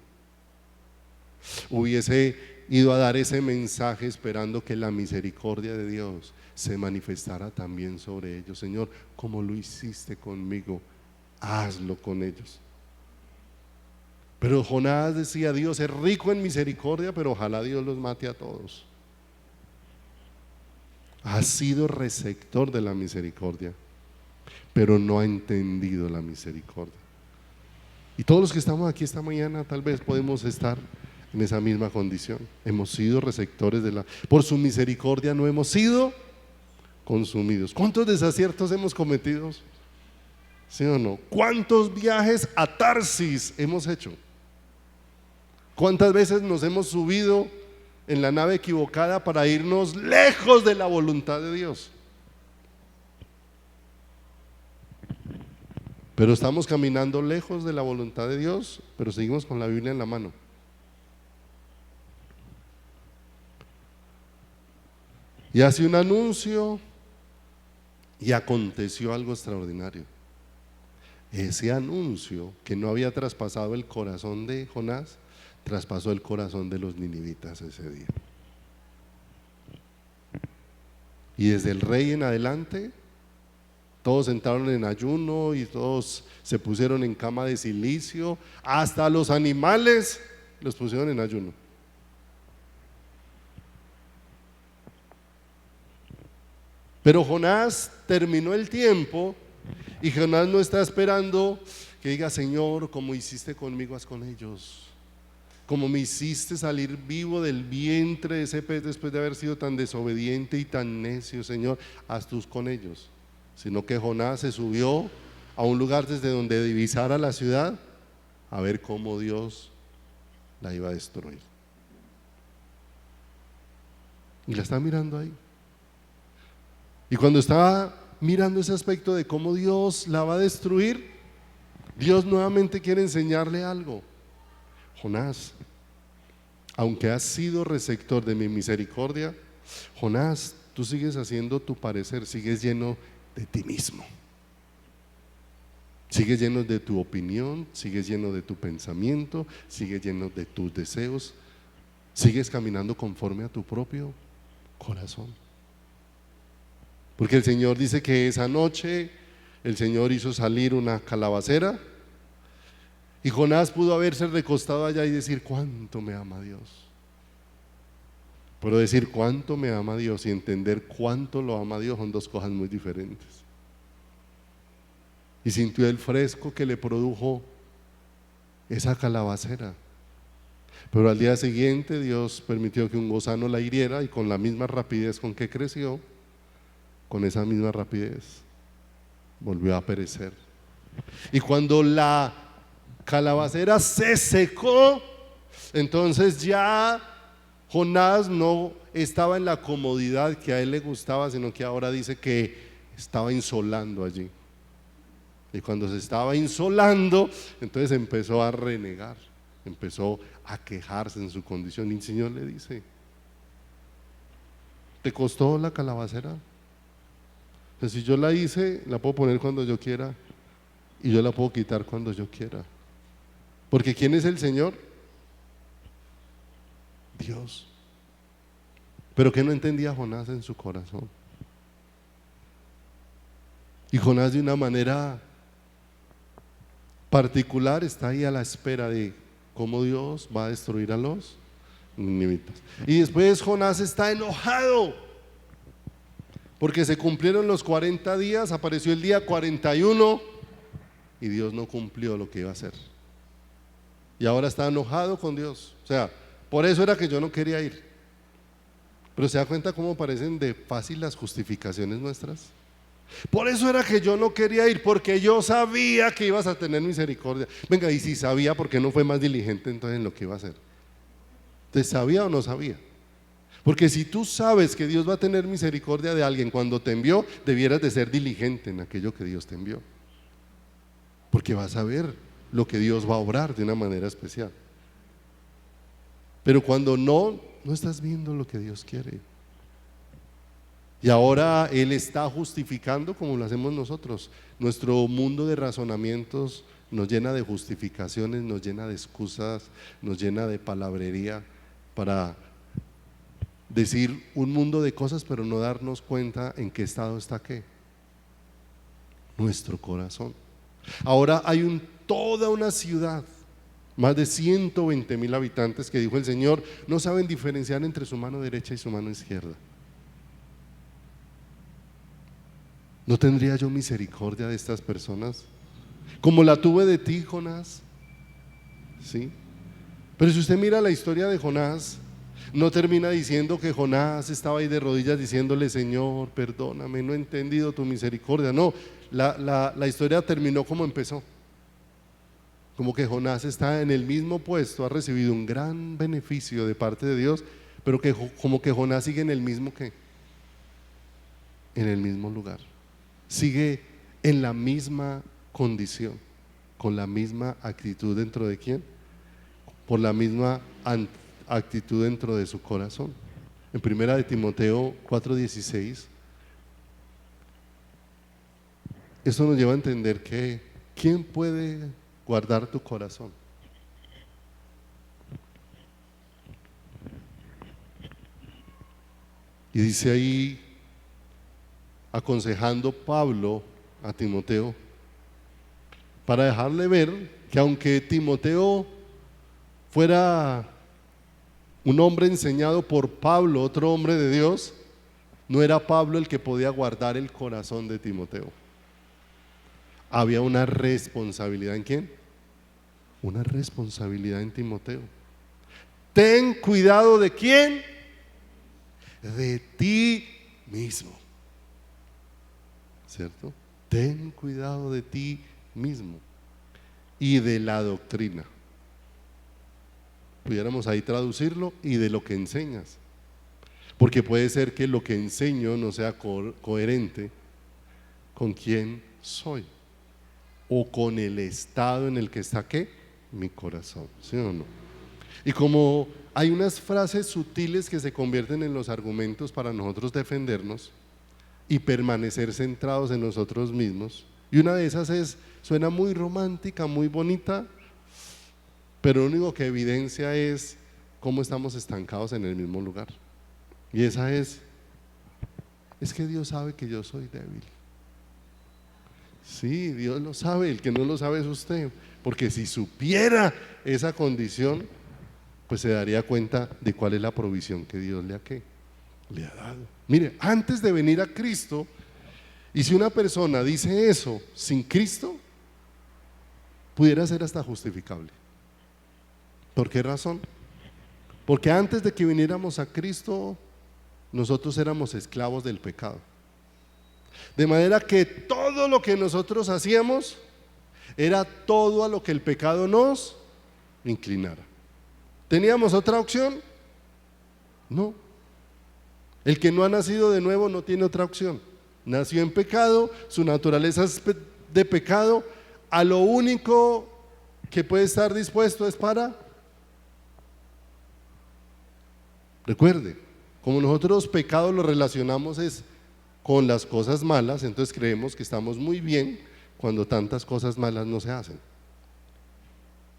hubiese ido a dar ese mensaje esperando que la misericordia de Dios se manifestara también sobre ellos. Señor, como lo hiciste conmigo, hazlo con ellos. Pero Jonás decía: Dios es rico en misericordia, pero ojalá Dios los mate a todos. Ha sido receptor de la misericordia, pero no ha entendido la misericordia. Y todos los que estamos aquí esta mañana tal vez podemos estar en esa misma condición. Hemos sido receptores por su misericordia no hemos sido consumidos. ¿Cuántos desaciertos hemos cometido? ¿Sí o no? ¿Cuántos viajes a Tarsis hemos hecho? ¿Cuántas veces nos hemos subido en la nave equivocada para irnos lejos de la voluntad de Dios? Pero estamos caminando lejos de la voluntad de Dios, pero seguimos con la Biblia en la mano. Y hace un anuncio y aconteció algo extraordinario. Ese anuncio que no había traspasado el corazón de Jonás, traspasó el corazón de los ninivitas ese día. Y desde el rey en adelante, todos entraron en ayuno y todos se pusieron en cama de silicio, hasta los animales los pusieron en ayuno. Pero Jonás terminó el tiempo y Jonás no está esperando que diga: Señor, como hiciste conmigo, haz con ellos. Como me hiciste salir vivo del vientre de ese pez después de haber sido tan desobediente y tan necio, Señor, haz tú con ellos. Sino que Jonás se subió a un lugar desde donde divisara la ciudad a ver cómo Dios la iba a destruir. Y la está mirando ahí. Y cuando estaba mirando ese aspecto de cómo Dios la va a destruir, Dios nuevamente quiere enseñarle algo. Jonás, aunque has sido receptor de mi misericordia, Jonás, tú sigues haciendo tu parecer, sigues lleno de ti mismo, sigues lleno de tu opinión, sigues lleno de tu pensamiento, sigues lleno de tus deseos, sigues caminando conforme a tu propio corazón. Porque el Señor dice que esa noche el Señor hizo salir una calabacera y Jonás pudo haberse recostado allá y decir: cuánto me ama Dios. Pero decir cuánto me ama Dios y entender cuánto lo ama Dios son dos cosas muy diferentes. Y sintió el fresco que le produjo esa calabacera. Pero al día siguiente Dios permitió que un gusano la hiriera y con la misma rapidez con que creció, con esa misma rapidez volvió a perecer. Y cuando la calabacera se secó, entonces ya Jonás no estaba en la comodidad que a él le gustaba, sino que ahora dice que estaba insolando allí. Y cuando se estaba insolando, entonces empezó a renegar, empezó a quejarse en su condición. Y el Señor le dice: ¿te costó la calabacera? Pues si yo la hice, la puedo poner cuando yo quiera y yo la puedo quitar cuando yo quiera. Porque ¿quién es el Señor? Dios. Pero ¿qué no entendía Jonás en su corazón? Y Jonás, de una manera particular, está ahí a la espera de cómo Dios va a destruir a los ninivitas. Y después Jonás está enojado porque se cumplieron los 40 días, apareció el día 41 y Dios no cumplió lo que iba a hacer. Y ahora está enojado con Dios. O sea, por eso era que yo no quería ir. Pero se da cuenta cómo parecen de fácil las justificaciones nuestras. Por eso era que yo no quería ir, porque yo sabía que ibas a tener misericordia. Venga, y si sabía, ¿por qué no fue más diligente entonces en lo que iba a hacer? ¿Te sabía o no sabía? Porque si tú sabes que Dios va a tener misericordia de alguien cuando te envió, debieras de ser diligente en aquello que Dios te envió. Porque vas a ver lo que Dios va a obrar de una manera especial. Pero cuando no estás viendo lo que Dios quiere. Y ahora Él está justificando como lo hacemos nosotros. Nuestro mundo de razonamientos nos llena de justificaciones, nos llena de excusas, nos llena de palabrería para decir un mundo de cosas, pero no darnos cuenta en qué estado está qué, nuestro corazón. Ahora hay toda una ciudad, más de 120,000 habitantes, que dijo el Señor, no saben diferenciar entre su mano derecha y su mano izquierda. ¿No tendría yo misericordia de estas personas? Como la tuve de ti, Jonás. ¿Sí? Pero si usted mira la historia de Jonás, no termina diciendo que Jonás estaba ahí de rodillas diciéndole, Señor, perdóname, no he entendido tu misericordia. No, la historia terminó como empezó. Como que Jonás está en el mismo puesto, ha recibido un gran beneficio de parte de Dios, pero que como que Jonás sigue en el mismo ¿qué? En el mismo lugar. Sigue en la misma condición, con la misma actitud dentro de quién, por la misma actitud dentro de su corazón. En primera de Timoteo 4:16, eso nos lleva a entender que ¿quién puede guardar tu corazón? Y dice ahí, aconsejando Pablo a Timoteo, para dejarle ver que aunque Timoteo fuera un hombre enseñado por Pablo, otro hombre de Dios, no era Pablo el que podía guardar el corazón de Timoteo. Había una responsabilidad ¿en quién? Una responsabilidad en Timoteo. Ten cuidado ¿de quién? De ti mismo. ¿Cierto? Ten cuidado de ti mismo y de la doctrina. Pudiéramos ahí traducirlo, y de lo que enseñas, porque puede ser que lo que enseño no sea coherente con quién soy o con el estado en el que está ¿qué? Mi corazón, ¿sí o no? Y como hay unas frases sutiles que se convierten en los argumentos para nosotros defendernos y permanecer centrados en nosotros mismos, y una de esas suena muy romántica, muy bonita, pero lo único que evidencia es cómo estamos estancados en el mismo lugar. Y esa es que Dios sabe que yo soy débil. Sí, Dios lo sabe, el que no lo sabe es usted, porque si supiera esa condición, pues se daría cuenta de cuál es la provisión que Dios le ha dado. Mire, antes de venir a Cristo, y si una persona dice eso sin Cristo, pudiera ser hasta justificable. ¿Por qué razón? Porque antes de que viniéramos a Cristo, nosotros éramos esclavos del pecado. De manera que todo lo que nosotros hacíamos era todo a lo que el pecado nos inclinara. ¿Teníamos otra opción? No. El que no ha nacido de nuevo no tiene otra opción. Nació en pecado, su naturaleza es de pecado. A lo único que puede estar dispuesto es para... Recuerde, como nosotros pecados lo relacionamos es con las cosas malas, entonces creemos que estamos muy bien cuando tantas cosas malas no se hacen.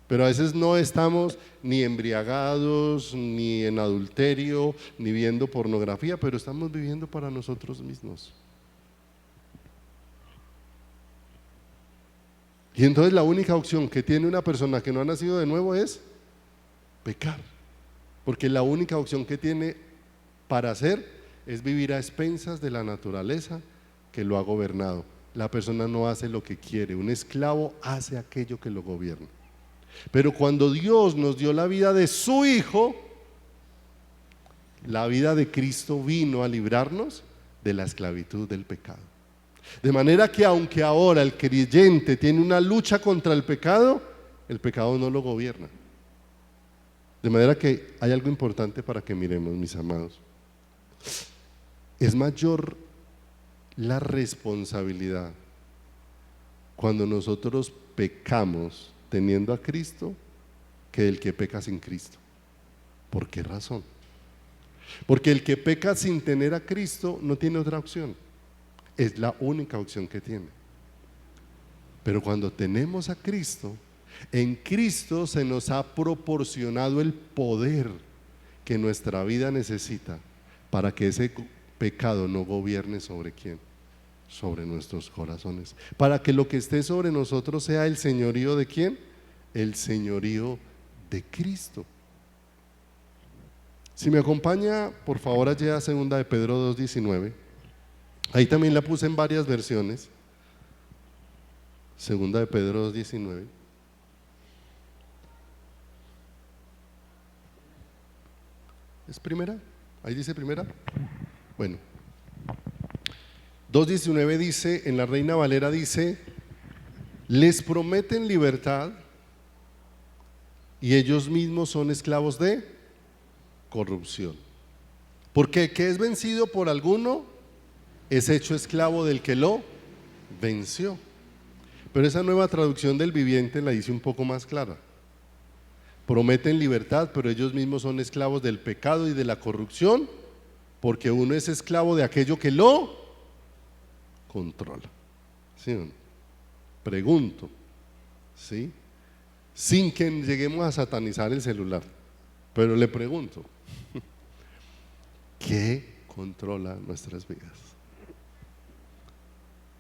Pero a veces no estamos ni embriagados, ni en adulterio, ni viendo pornografía, pero estamos viviendo para nosotros mismos. Y entonces la única opción que tiene una persona que no ha nacido de nuevo es pecar. Porque la única opción que tiene para hacer es vivir a expensas de la naturaleza que lo ha gobernado. La persona no hace lo que quiere, un esclavo hace aquello que lo gobierna. Pero cuando Dios nos dio la vida de su Hijo, la vida de Cristo vino a librarnos de la esclavitud del pecado. De manera que aunque ahora el creyente tiene una lucha contra el pecado no lo gobierna. De manera que hay algo importante para que miremos, mis amados. Es mayor la responsabilidad cuando nosotros pecamos teniendo a Cristo que el que peca sin Cristo. ¿Por qué razón? Porque el que peca sin tener a Cristo no tiene otra opción. Es la única opción que tiene. Pero cuando tenemos a Cristo, en Cristo se nos ha proporcionado el poder que nuestra vida necesita para que ese pecado no gobierne sobre quién, sobre nuestros corazones, para que lo que esté sobre nosotros sea el señorío de quién, el señorío de Cristo. Si me acompaña por favor allí a 2 de Pedro 2:19, ahí también la puse en varias versiones. 2 de Pedro 2:19. ¿Es primera? Ahí dice primera. Bueno, 2:19 dice, en la Reina Valera dice: les prometen libertad y ellos mismos son esclavos de corrupción. Porque el que es vencido por alguno es hecho esclavo del que lo venció. Pero esa nueva traducción del Viviente la dice un poco más clara. Prometen libertad, pero ellos mismos son esclavos del pecado y de la corrupción, porque uno es esclavo de aquello que lo controla. ¿Sí o no? Pregunto, ¿sí? Sin que lleguemos a satanizar el celular, pero le pregunto, ¿qué controla nuestras vidas?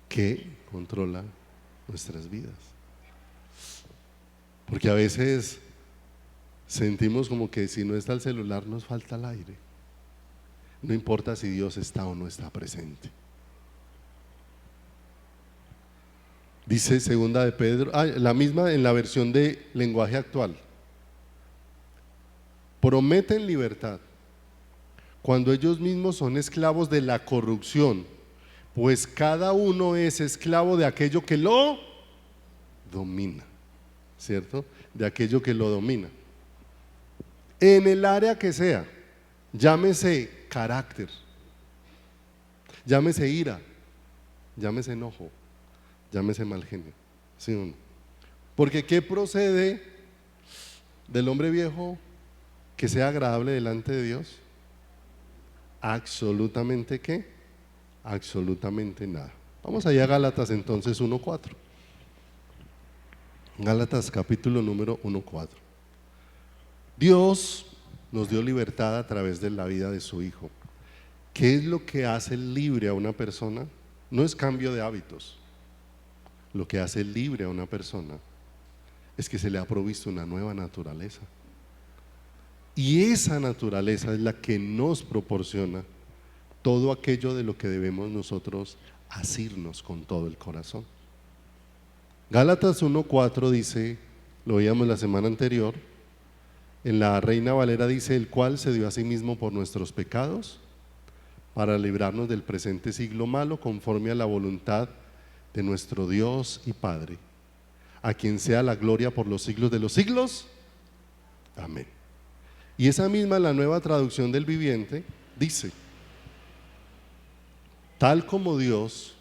¿Qué controla nuestras vidas? Porque a veces sentimos como que si no está el celular nos falta el aire. No importa si Dios está o no está presente. Dice 2 de Pedro, la misma en la versión de lenguaje actual. Prometen libertad cuando ellos mismos son esclavos de la corrupción, pues cada uno es esclavo de aquello que lo domina, ¿cierto? De aquello que lo domina. En el área que sea, llámese carácter, llámese ira, llámese enojo, llámese mal genio, ¿sí o no? Porque ¿qué procede del hombre viejo que sea agradable delante de Dios? Absolutamente ¿qué? Absolutamente nada. Vamos allá a Gálatas entonces 1:4. Gálatas capítulo número 1:4. Dios nos dio libertad a través de la vida de su Hijo. ¿Qué es lo que hace libre a una persona? No es cambio de hábitos. Lo que hace libre a una persona es que se le ha provisto una nueva naturaleza. Y esa naturaleza es la que nos proporciona todo aquello de lo que debemos nosotros asirnos con todo el corazón. Gálatas 1:4 dice, lo veíamos la semana anterior, en la Reina Valera dice: el cual se dio a sí mismo por nuestros pecados para librarnos del presente siglo malo, conforme a la voluntad de nuestro Dios y Padre, a quien sea la gloria por los siglos de los siglos. Amén. Y esa misma, la nueva traducción del Viviente, dice: tal como Dios,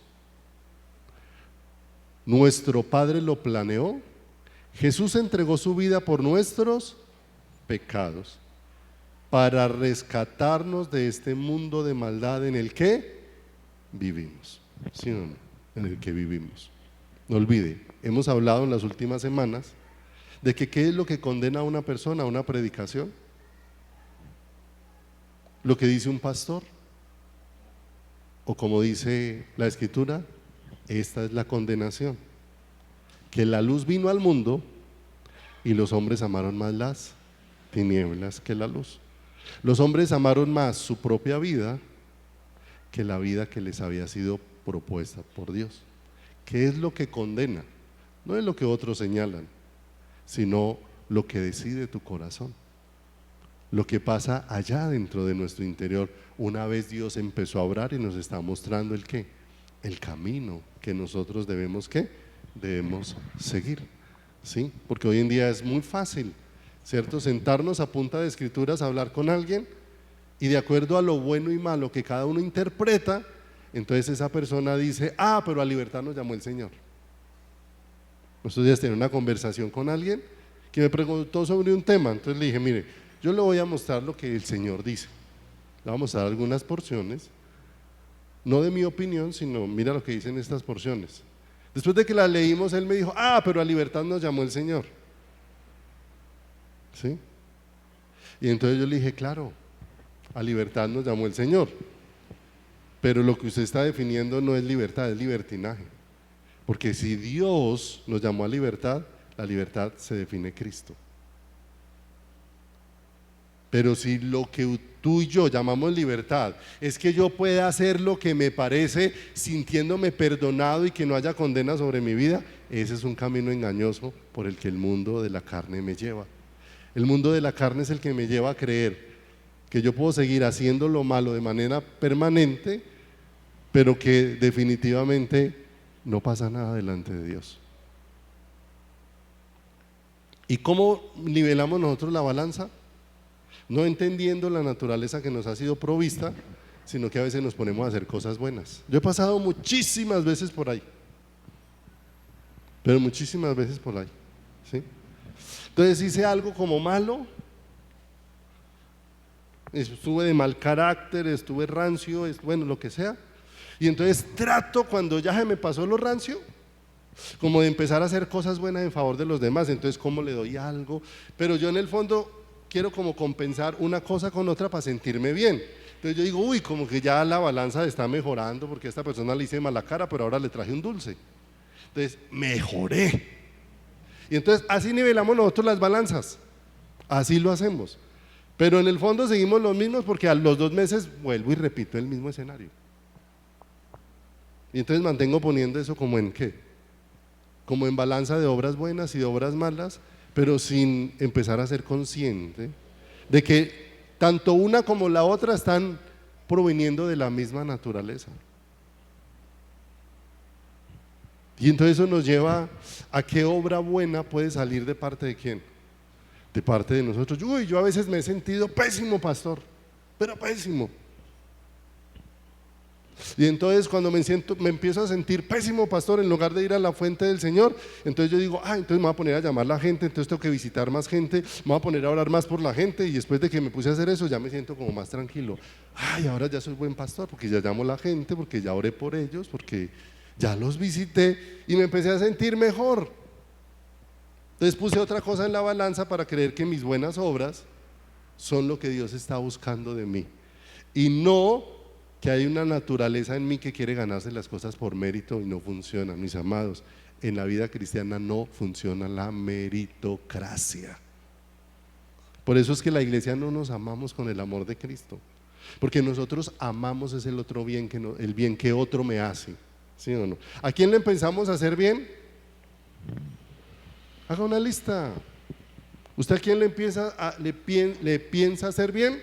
nuestro Padre, lo planeó, Jesús entregó su vida por nuestros pecados para rescatarnos de este mundo de maldad en el que vivimos. ¿Sí o no? En el que vivimos. No olvide, hemos hablado en las últimas semanas de que ¿qué es lo que condena a una persona a una predicación? Lo que dice un pastor, o como dice la Escritura, esta es la condenación, que la luz vino al mundo y los hombres amaron más las tinieblas que la luz. Los hombres amaron más su propia vida que la vida que les había sido propuesta por Dios. ¿Qué es lo que condena? No es lo que otros señalan, sino lo que decide tu corazón, lo que pasa allá dentro de nuestro interior. Una vez Dios empezó a obrar y nos está mostrando el qué, el camino que nosotros debemos ¿qué? Debemos seguir, ¿sí? Porque hoy en día es muy fácil, ¿cierto? Sentarnos a punta de escrituras a hablar con alguien y de acuerdo a lo bueno y malo que cada uno interpreta, entonces esa persona dice: pero a libertad nos llamó el Señor. Estos días tenía una conversación con alguien que me preguntó sobre un tema, entonces le dije: mire, yo le voy a mostrar lo que el Señor dice, le vamos a dar algunas porciones, no de mi opinión, sino mira lo que dicen estas porciones. Después de que las leímos, él me dijo: pero a libertad nos llamó el Señor. ¿Sí? Y entonces yo le dije: claro, A libertad nos llamó el Señor. Pero lo que usted está definiendo no es libertad, es libertinaje. Porque si Dios nos llamó a libertad, la libertad se define Cristo. Pero si lo que tú y yo llamamos libertad es que yo pueda hacer lo que me parece sintiéndome perdonado y que no haya condena sobre mi vida, ese es un camino engañoso por el que el mundo de la carne me lleva. El mundo de la carne es el que me lleva a creer que yo puedo seguir haciendo lo malo de manera permanente, pero que definitivamente no pasa nada delante de Dios. ¿Y cómo nivelamos nosotros la balanza? No entendiendo la naturaleza que nos ha sido provista, sino que a veces nos ponemos a hacer cosas buenas. Yo he pasado muchísimas veces por ahí, pero muchísimas veces por ahí, ¿sí? Entonces hice algo como malo, estuve de mal carácter, estuve rancio, bueno, lo que sea, y entonces trato, cuando ya se me pasó lo rancio, como de empezar a hacer cosas buenas en favor de los demás. Entonces, ¿cómo le doy algo? Pero yo en el fondo quiero como compensar una cosa con otra para sentirme bien. Entonces yo digo, uy, como que ya la balanza está mejorando porque a esta persona le hice mala cara, pero ahora le traje un dulce. Entonces, mejoré. Y entonces así nivelamos nosotros las balanzas. Así lo hacemos. Pero en el fondo seguimos los mismos porque a los 2 meses vuelvo y repito el mismo escenario. Y entonces mantengo poniendo eso como en ¿qué? Como en balanza de obras buenas y de obras malas, pero sin empezar a ser consciente de que tanto una como la otra están proveniendo de la misma naturaleza. Y entonces eso nos lleva a qué obra buena puede salir de parte de quién, de parte de nosotros. Uy, yo a veces me he sentido pésimo, pastor, pero pésimo. Y entonces cuando me empiezo a sentir pésimo, pastor, en lugar de ir a la fuente del Señor, entonces yo digo, entonces me voy a poner a llamar a la gente, entonces tengo que visitar más gente, me voy a poner a orar más por la gente, y después de que me puse a hacer eso ya me siento como más tranquilo. Ahora ya soy buen pastor porque ya llamo a la gente, porque ya oré por ellos, porque ya los visité y me empecé a sentir mejor. Entonces puse otra cosa en la balanza para creer que mis buenas obras son lo que Dios está buscando de mí, y no que hay una naturaleza en mí que quiere ganarse las cosas por mérito, y no funciona, mis amados. En la vida cristiana no funciona la meritocracia. Por eso es que la iglesia no nos amamos con el amor de Cristo, porque nosotros amamos es el otro bien, el bien que otro me hace, ¿sí o no? ¿A quién le empezamos a hacer bien? Haga una lista. ¿Usted a quién le piensa hacer bien?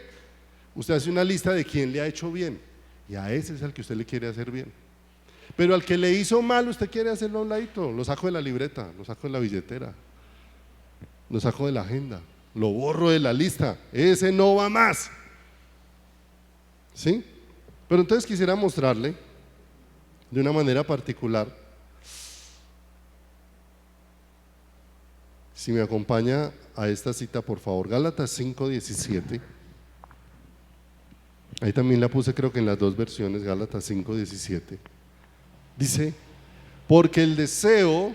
Usted hace una lista de quién le ha hecho bien, y a ese es al que usted le quiere hacer bien. Pero al que le hizo mal, usted quiere hacerlo a un ladito. Lo saco de la libreta, lo saco de la billetera, lo saco de la agenda, lo borro de la lista. Ese no va más, ¿sí? Pero entonces quisiera mostrarle de una manera particular, si me acompaña a esta cita, por favor, Gálatas 5:17. Ahí también la puse, creo que en las 2 versiones, Gálatas 5:17. Dice, porque el deseo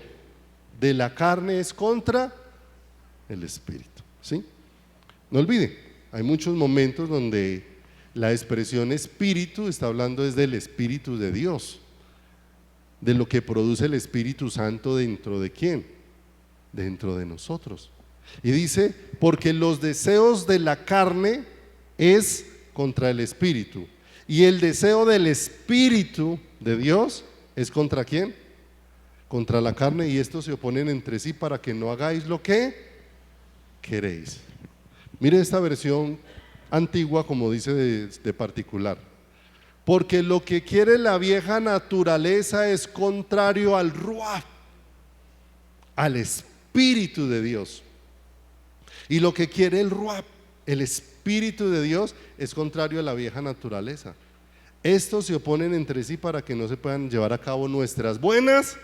de la carne es contra el espíritu, ¿sí? No olvide, hay muchos momentos donde la expresión espíritu está hablando desde el Espíritu de Dios, de lo que produce el Espíritu Santo dentro de quién, dentro de nosotros. Y dice, porque los deseos de la carne es contra el espíritu, y el deseo del Espíritu de Dios es contra quién, contra la carne, y estos se oponen entre sí para que no hagáis lo que queréis. Mire esta versión antigua como dice de particular, porque lo que quiere la vieja naturaleza es contrario al ruach, al Espíritu de Dios, y lo que quiere el ruach, el Espíritu de Dios, es contrario a la vieja naturaleza. Estos se oponen entre sí para que no se puedan llevar a cabo nuestras buenas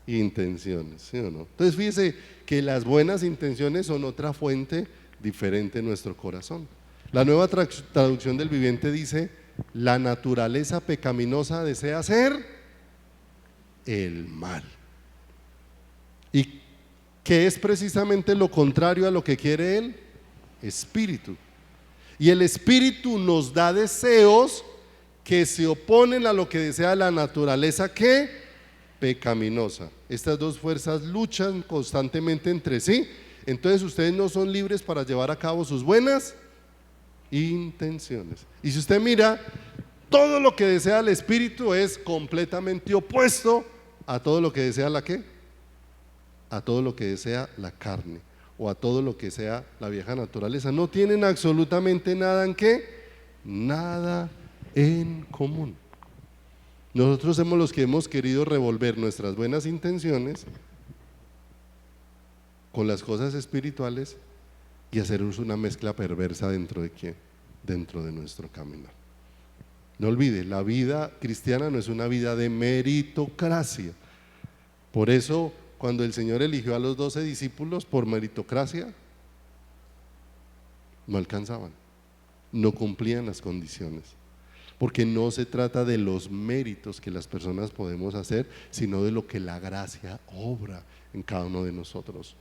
intenciones, ¿sí o no? Entonces fíjese que las buenas intenciones son otra fuente diferente en nuestro corazón. La Nueva Traducción del Viviente dice, la naturaleza pecaminosa desea hacer el mal. ¿Y qué es precisamente lo contrario a lo que quiere el Espíritu? Y el Espíritu nos da deseos que se oponen a lo que desea la naturaleza, ¿qué? Pecaminosa. Estas dos fuerzas luchan constantemente entre sí. Entonces ustedes no son libres para llevar a cabo sus buenas intenciones. Y si usted mira, todo lo que desea el Espíritu es completamente opuesto a todo lo que desea la ¿qué? A todo lo que desea la carne o a todo lo que sea la vieja naturaleza. No tienen absolutamente nada en qué, nada en común. Nosotros somos los que hemos querido revolver nuestras buenas intenciones con las cosas espirituales y hacernos una mezcla perversa dentro de ¿qué? Dentro de nuestro caminar. No olvide, la vida cristiana no es una vida de meritocracia. Por eso, cuando el Señor eligió a los 12 discípulos por meritocracia, no alcanzaban, no cumplían las condiciones. Porque no se trata de los méritos que las personas podemos hacer, sino de lo que la gracia obra en cada uno de nosotros.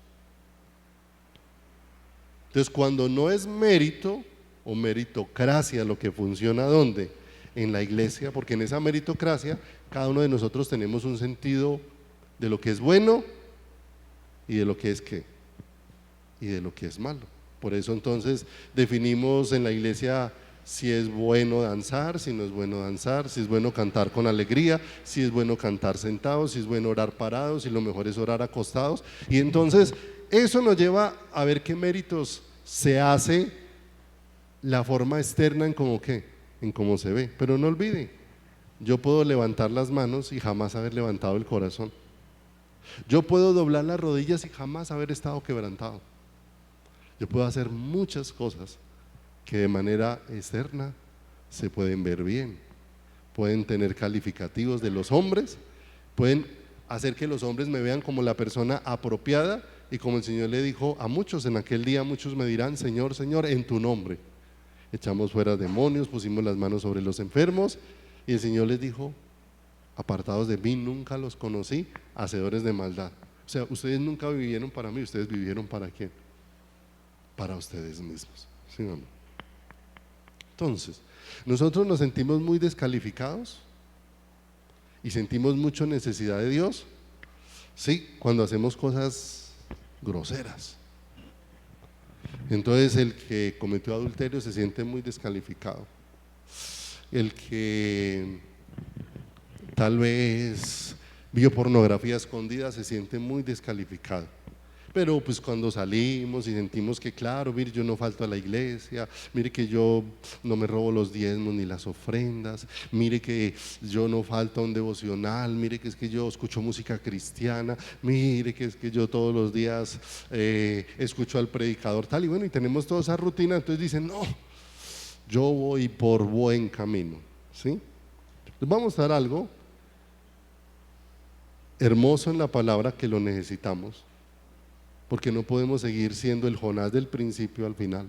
Entonces, cuando no es mérito o meritocracia lo que funciona, ¿dónde? En la iglesia, porque en esa meritocracia cada uno de nosotros tenemos un sentido de lo que es bueno y de lo que es qué, y de lo que es malo. Por eso entonces definimos en la iglesia si es bueno danzar, si no es bueno danzar, si es bueno cantar con alegría, si es bueno cantar sentados, si es bueno orar parados, si lo mejor es orar acostados. Y entonces eso nos lleva a ver qué méritos se hace la forma externa en cómo qué, en cómo se ve. Pero no olvide, yo puedo levantar las manos y jamás haber levantado el corazón. Yo puedo doblar las rodillas y jamás haber estado quebrantado. Yo puedo hacer muchas cosas que de manera externa se pueden ver bien, pueden tener calificativos de los hombres, pueden hacer que los hombres me vean como la persona apropiada, y como el Señor le dijo a muchos en aquel día, muchos me dirán: Señor, Señor, en tu nombre echamos fuera demonios, pusimos las manos sobre los enfermos, y el Señor les dijo: apartados de mí, nunca los conocí, hacedores de maldad. O sea, ustedes nunca vivieron para mí, ustedes vivieron ¿para quién? Para ustedes mismos, ¿sí o no? Entonces, nosotros nos sentimos muy descalificados y sentimos mucha necesidad de Dios, sí, cuando hacemos cosas groseras. Entonces el que cometió adulterio se siente muy descalificado. El que tal vez vio pornografía escondida se siente muy descalificado. Pero pues cuando salimos y sentimos que claro, mire, yo no falto a la iglesia, mire que yo no me robo los diezmos ni las ofrendas, mire que yo no falto a un devocional, mire que es que yo escucho música cristiana, mire que es que yo todos los días escucho al predicador tal, y bueno, y tenemos toda esa rutina. Entonces dicen: no, yo voy por buen camino, ¿sí? Entonces vamos a dar algo hermoso en la palabra que lo necesitamos, porque no podemos seguir siendo el Jonás del principio al final.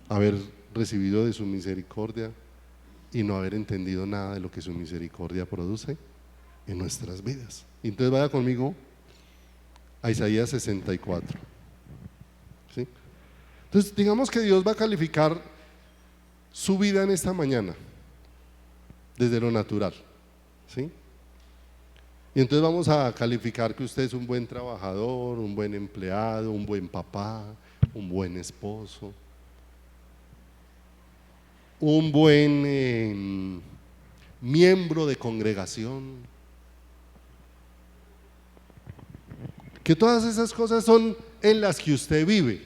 Haber recibido de su misericordia y no haber entendido nada de lo que su misericordia produce en nuestras vidas. Entonces vaya conmigo a Isaías 64. ¿Sí? Entonces digamos que Dios va a calificar su vida en esta mañana desde lo natural, ¿sí? Y entonces vamos a calificar que usted es un buen trabajador, un buen empleado, un buen papá, un buen esposo, un buen miembro de congregación. Que todas esas cosas son en las que usted vive.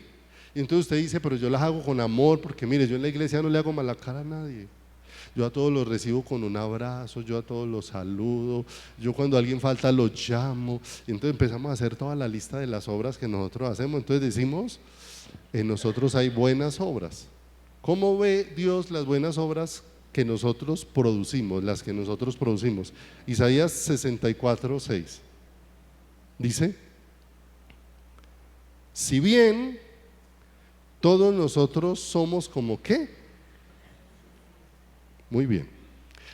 Y entonces usted dice: pero yo las hago con amor, porque mire, yo en la iglesia no le hago mala cara a nadie. Yo a todos los recibo con un abrazo, yo a todos los saludo, yo cuando alguien falta los llamo. Y entonces empezamos a hacer toda la lista de las obras que nosotros hacemos. Entonces decimos: en nosotros hay buenas obras. ¿Cómo ve Dios las buenas obras que nosotros producimos, las que nosotros producimos? Isaías 64, 6 dice: si bien todos nosotros somos como ¿qué? Muy bien.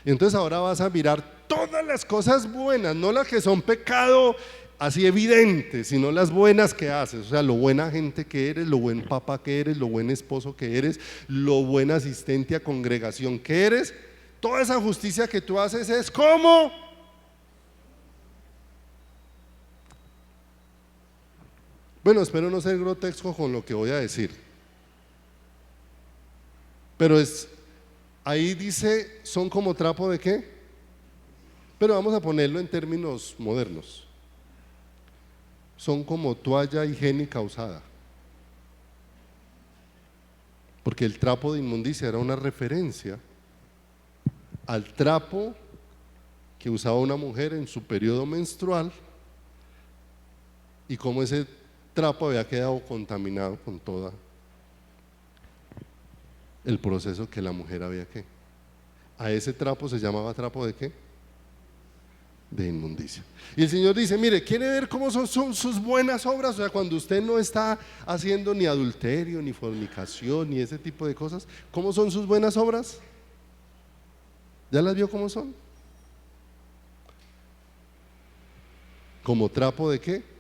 Entonces ahora vas a mirar todas las cosas buenas, no las que son pecado así evidente, sino las buenas que haces, o sea, lo buena gente que eres, lo buen papá que eres, lo buen esposo que eres, lo buen asistente a congregación que eres. Toda esa justicia que tú haces es como bueno, espero no ser grotesco con lo que voy a decir, pero ahí dice, son como trapo de qué, pero vamos a ponerlo en términos modernos, son como toalla higiénica usada, porque el trapo de inmundicia era una referencia al trapo que usaba una mujer en su periodo menstrual y cómo ese trapo había quedado contaminado con todo el proceso que la mujer había que. A ese trapo se llamaba trapo de qué? De inmundicia. Y el Señor dice, mire, ¿quiere ver cómo son sus buenas obras? O sea, cuando usted no está haciendo ni adulterio, ni fornicación, ni ese tipo de cosas, ¿cómo son sus buenas obras? ¿Ya las vio cómo son? ¿Como trapo de qué?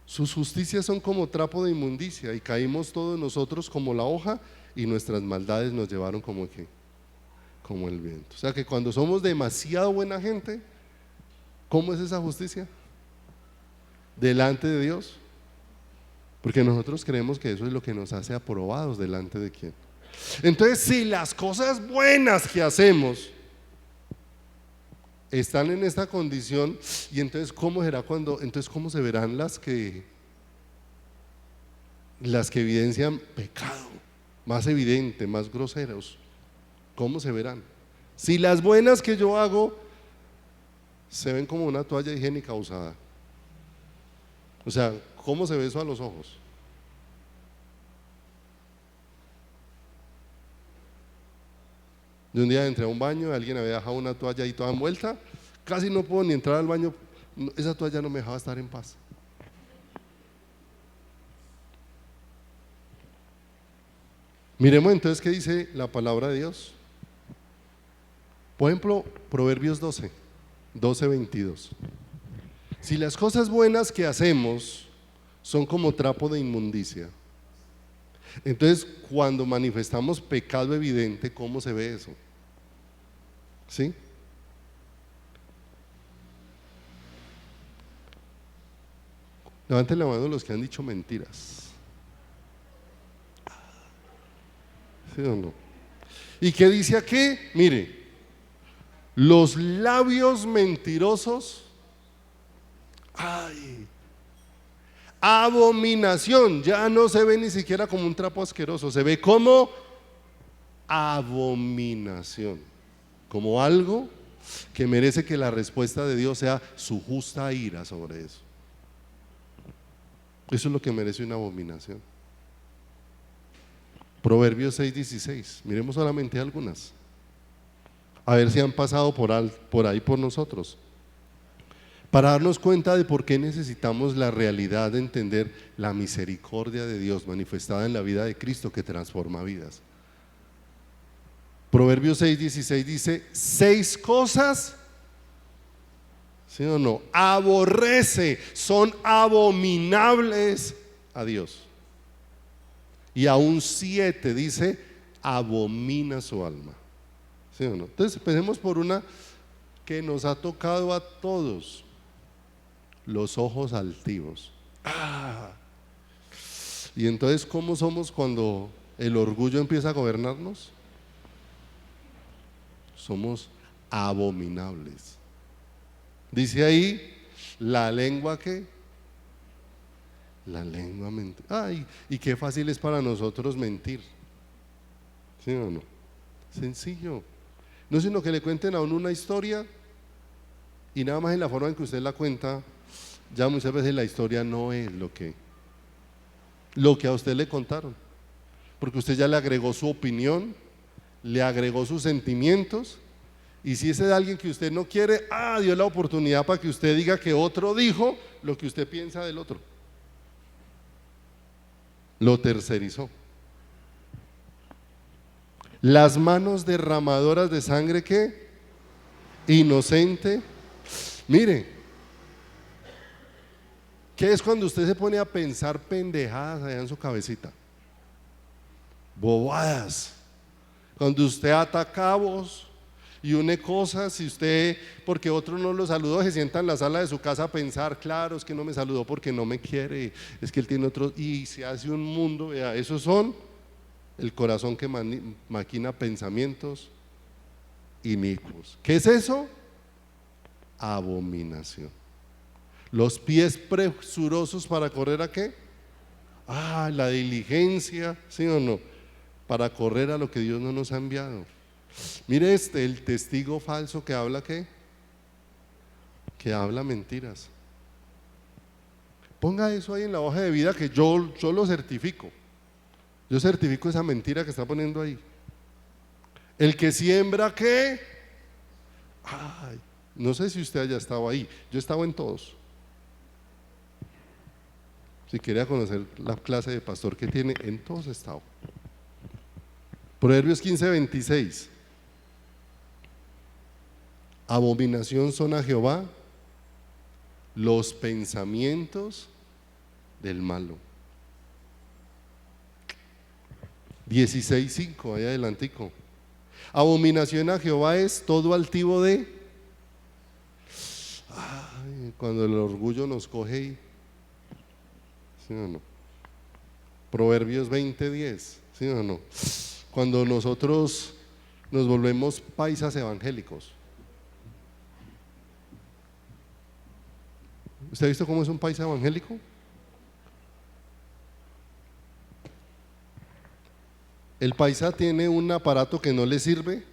Sus justicias son como trapo de inmundicia y caímos todos nosotros como la hoja y nuestras maldades nos llevaron como que, como el viento. O sea que cuando somos demasiado buena gente, ¿cómo es esa justicia? Delante de Dios. Porque nosotros creemos que eso es lo que nos hace aprobados delante de quién. Entonces, si las cosas buenas que hacemos están en esta condición, y entonces ¿cómo será entonces cómo se verán las que evidencian pecado, más evidente, más groseros? ¿Cómo se verán? Si las buenas que yo hago se ven como una toalla higiénica usada, o sea, ¿cómo se ve eso a los ojos? De un día entré a un baño, alguien había dejado una toalla ahí toda envuelta, casi no puedo ni entrar al baño, esa toalla no me dejaba estar en paz. Miremos entonces qué dice la palabra de Dios. Por ejemplo, Proverbios 12:22. Si las cosas buenas que hacemos son como trapo de inmundicia, entonces cuando manifestamos pecado evidente, ¿cómo se ve eso? ¿Sí? Levanten la mano los que han dicho mentiras. ¿Sí o no? ¿Y qué dice aquí? Mire, los labios mentirosos, ay, abominación, ya no se ve ni siquiera como un trapo asqueroso, se ve como abominación, como algo que merece que la respuesta de Dios sea su justa ira sobre eso. Eso es lo que merece una abominación. Proverbios 6:16, miremos solamente algunas, a ver si han pasado por ahí por nosotros, para darnos cuenta de por qué necesitamos la realidad de entender la misericordia de Dios manifestada en la vida de Cristo que transforma vidas. Proverbios 6:16 dice, 6 cosas, ¿sí o no?, aborrece, son abominables a Dios. Y aún 7 dice, abomina su alma. ¿Sí o no? Entonces empecemos por una que nos ha tocado a todos: los ojos altivos. Y entonces, ¿cómo somos cuando el orgullo empieza a gobernarnos? Somos abominables. Dice ahí, la lengua ¿qué? La lengua mentir. Ay, y qué fácil es para nosotros mentir. ¿Sí o no? Sencillo. No es sino que le cuenten a uno una historia y nada más en la forma en que usted la cuenta, ya muchas veces la historia no es lo que a usted le contaron, porque usted ya le agregó su opinión, le agregó sus sentimientos, y si ese es alguien que usted no quiere, dio la oportunidad para que usted diga que otro dijo lo que usted piensa del otro. Lo tercerizó. Las manos derramadoras de sangre, ¿qué? Inocente. Mire, ¿Qué es cuando usted se pone a pensar pendejadas allá en su cabecita? Bobadas. Cuando usted ata cabos y une cosas, y usted, porque otro no lo saludó, se sienta en la sala de su casa a pensar, claro, es que no me saludó porque no me quiere, es que él tiene otro, y se hace un mundo, vea, esos son el corazón que maquina pensamientos inicuos. ¿Qué es eso? Abominación. Los pies presurosos para correr, ¿a qué? La diligencia, ¿sí o no? Para correr a lo que Dios no nos ha enviado. Mire el testigo falso que habla, ¿qué? Que habla mentiras. Ponga eso ahí en la hoja de vida, que yo lo certifico. Yo certifico esa mentira que está poniendo ahí. El que siembra, ¿qué? No sé si usted haya estado ahí. Yo he estado en todos. Si quería conocer la clase de pastor que tiene, en todos he estado. Proverbios 15:26. Abominación son a Jehová los pensamientos del malo. 16:5, ahí adelantico. Abominación a Jehová es todo altivo de cuando el orgullo nos coge y, ¿sí o no? Proverbios 20:10, ¿sí o no? Cuando nosotros nos volvemos paisas evangélicos. ¿Usted ha visto cómo es un paisa evangélico? El paisa tiene un aparato que no le sirve,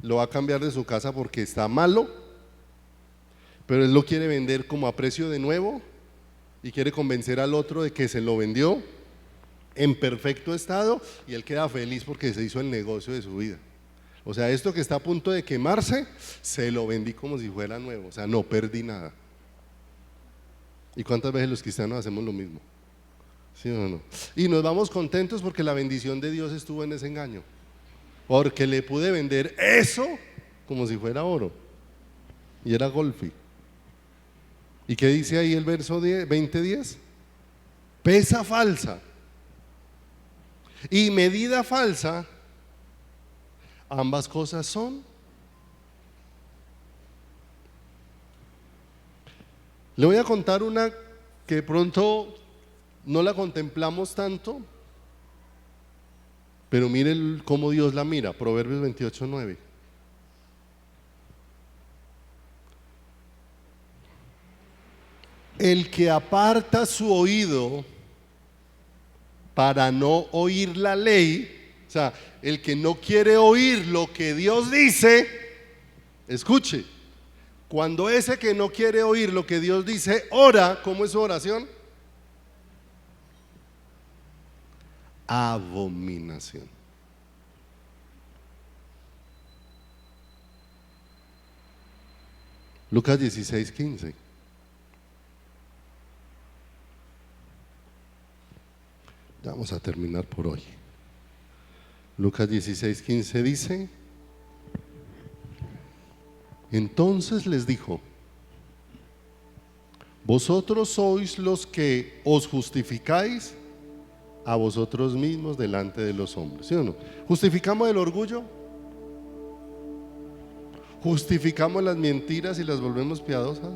lo va a cambiar de su casa porque está malo, pero él lo quiere vender como a precio de nuevo y quiere convencer al otro de que se lo vendió en perfecto estado y él queda feliz porque se hizo el negocio de su vida. O sea, esto que está a punto de quemarse, se lo vendí como si fuera nuevo, o sea, no perdí nada. ¿Y cuántas veces los cristianos hacemos lo mismo? ¿Sí o no? Y nos vamos contentos porque la bendición de Dios estuvo en ese engaño, porque le pude vender eso como si fuera oro y era golfi. ¿Y qué dice ahí el verso 20:10? Pesa falsa y medida falsa, ambas cosas son. Le voy a contar una que de pronto no la contemplamos tanto, pero mire cómo Dios la mira. Proverbios 28:9. El que aparta su oído para no oír la ley, o sea, el que no quiere oír lo que Dios dice, escuche, cuando ese que no quiere oír lo que Dios dice ora, ¿cómo es su oración? Abominación. Lucas 16:15. Vamos a terminar por hoy. Lucas 16:15 dice: entonces les dijo, vosotros sois los que os justificáis a vosotros mismos delante de los hombres, ¿sí o no? ¿Justificamos el orgullo? ¿Justificamos las mentiras y las volvemos piadosas?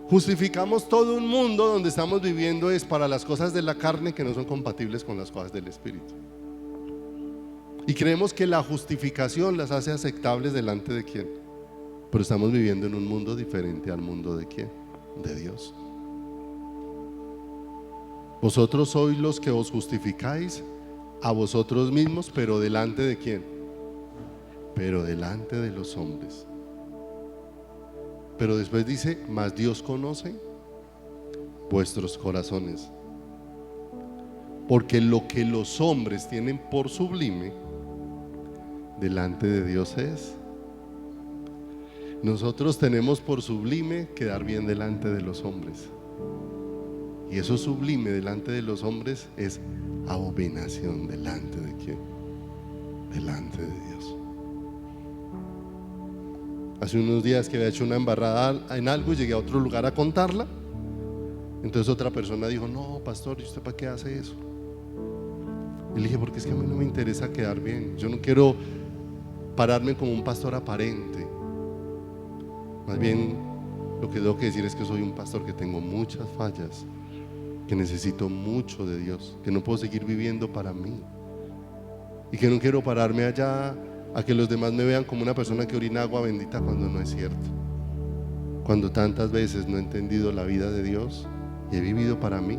¿Justificamos todo un mundo donde estamos viviendo es para las cosas de la carne que no son compatibles con las cosas del Espíritu? Y creemos que la justificación las hace aceptables delante de quién, pero estamos viviendo en un mundo diferente al mundo de quién, de Dios. Vosotros sois los que os justificáis a vosotros mismos, pero delante de quién, pero delante de los hombres. Pero después dice, mas Dios conoce vuestros corazones, porque lo que los hombres tienen por sublime delante de Dios es. Nosotros tenemos por sublime quedar bien delante de los hombres, y eso sublime delante de los hombres es abominación delante de quién, delante de Dios. Hace unos días que había hecho una embarrada en algo y llegué a otro lugar a contarla, Entonces otra persona dijo: no, pastor, ¿y usted para qué hace eso? Y le dije: porque es que a mí no me interesa quedar bien. Yo no quiero pararme como un pastor aparente. Más bien, lo que tengo que decir es que soy un pastor que tengo muchas fallas, que necesito mucho de Dios, que no puedo seguir viviendo para mí, y que no quiero pararme allá a que los demás me vean como una persona que orina agua bendita cuando no es cierto. Cuando tantas veces no he entendido la vida de Dios y he vivido para mí,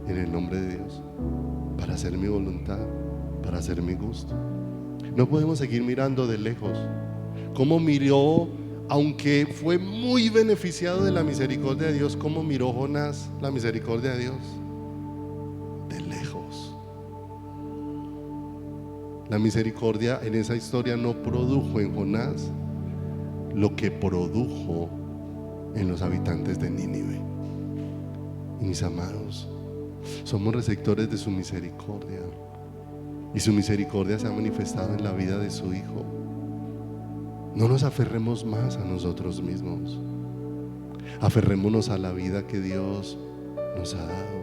en el nombre de Dios, para hacer mi voluntad, para hacer mi gusto. No podemos seguir mirando de lejos. Cómo miró, aunque fue muy beneficiado de la misericordia de Dios, cómo miró Jonás la misericordia de Dios, de lejos. La misericordia en esa historia no produjo en Jonás lo que produjo en los habitantes de Nínive. Y mis amados, somos receptores de su misericordia, y su misericordia se ha manifestado en la vida de su Hijo. No nos aferremos más a nosotros mismos, aferrémonos a la vida que Dios nos ha dado.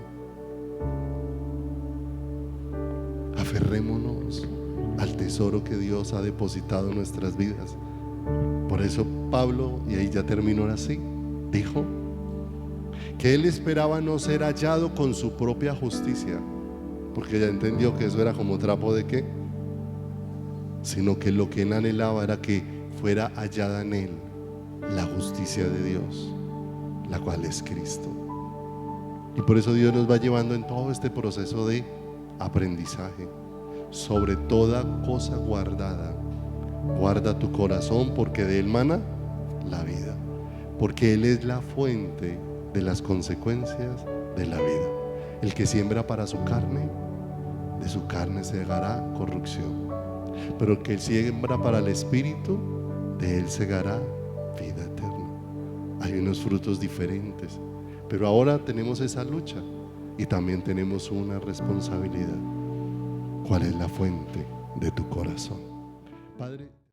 Aferrémonos al tesoro que Dios ha depositado en nuestras vidas. Por eso Pablo, y ahí ya terminó así, dijo que él esperaba no ser hallado con su propia justicia, porque ya entendió que eso era como trapo de qué, sino que lo que él anhelaba era que fuera hallada en él la justicia de Dios, la cual es Cristo. Y por eso Dios nos va llevando en todo este proceso de aprendizaje. Sobre toda cosa guardada, guarda tu corazón, porque de él mana la vida, porque él es la fuente de las consecuencias de la vida. El que siembra para su carne, de su carne segará corrupción, pero el que siembra para el Espíritu, de él segará vida eterna. Hay unos frutos diferentes, pero ahora tenemos esa lucha y también tenemos una responsabilidad. ¿Cuál es la fuente de tu corazón? Padre.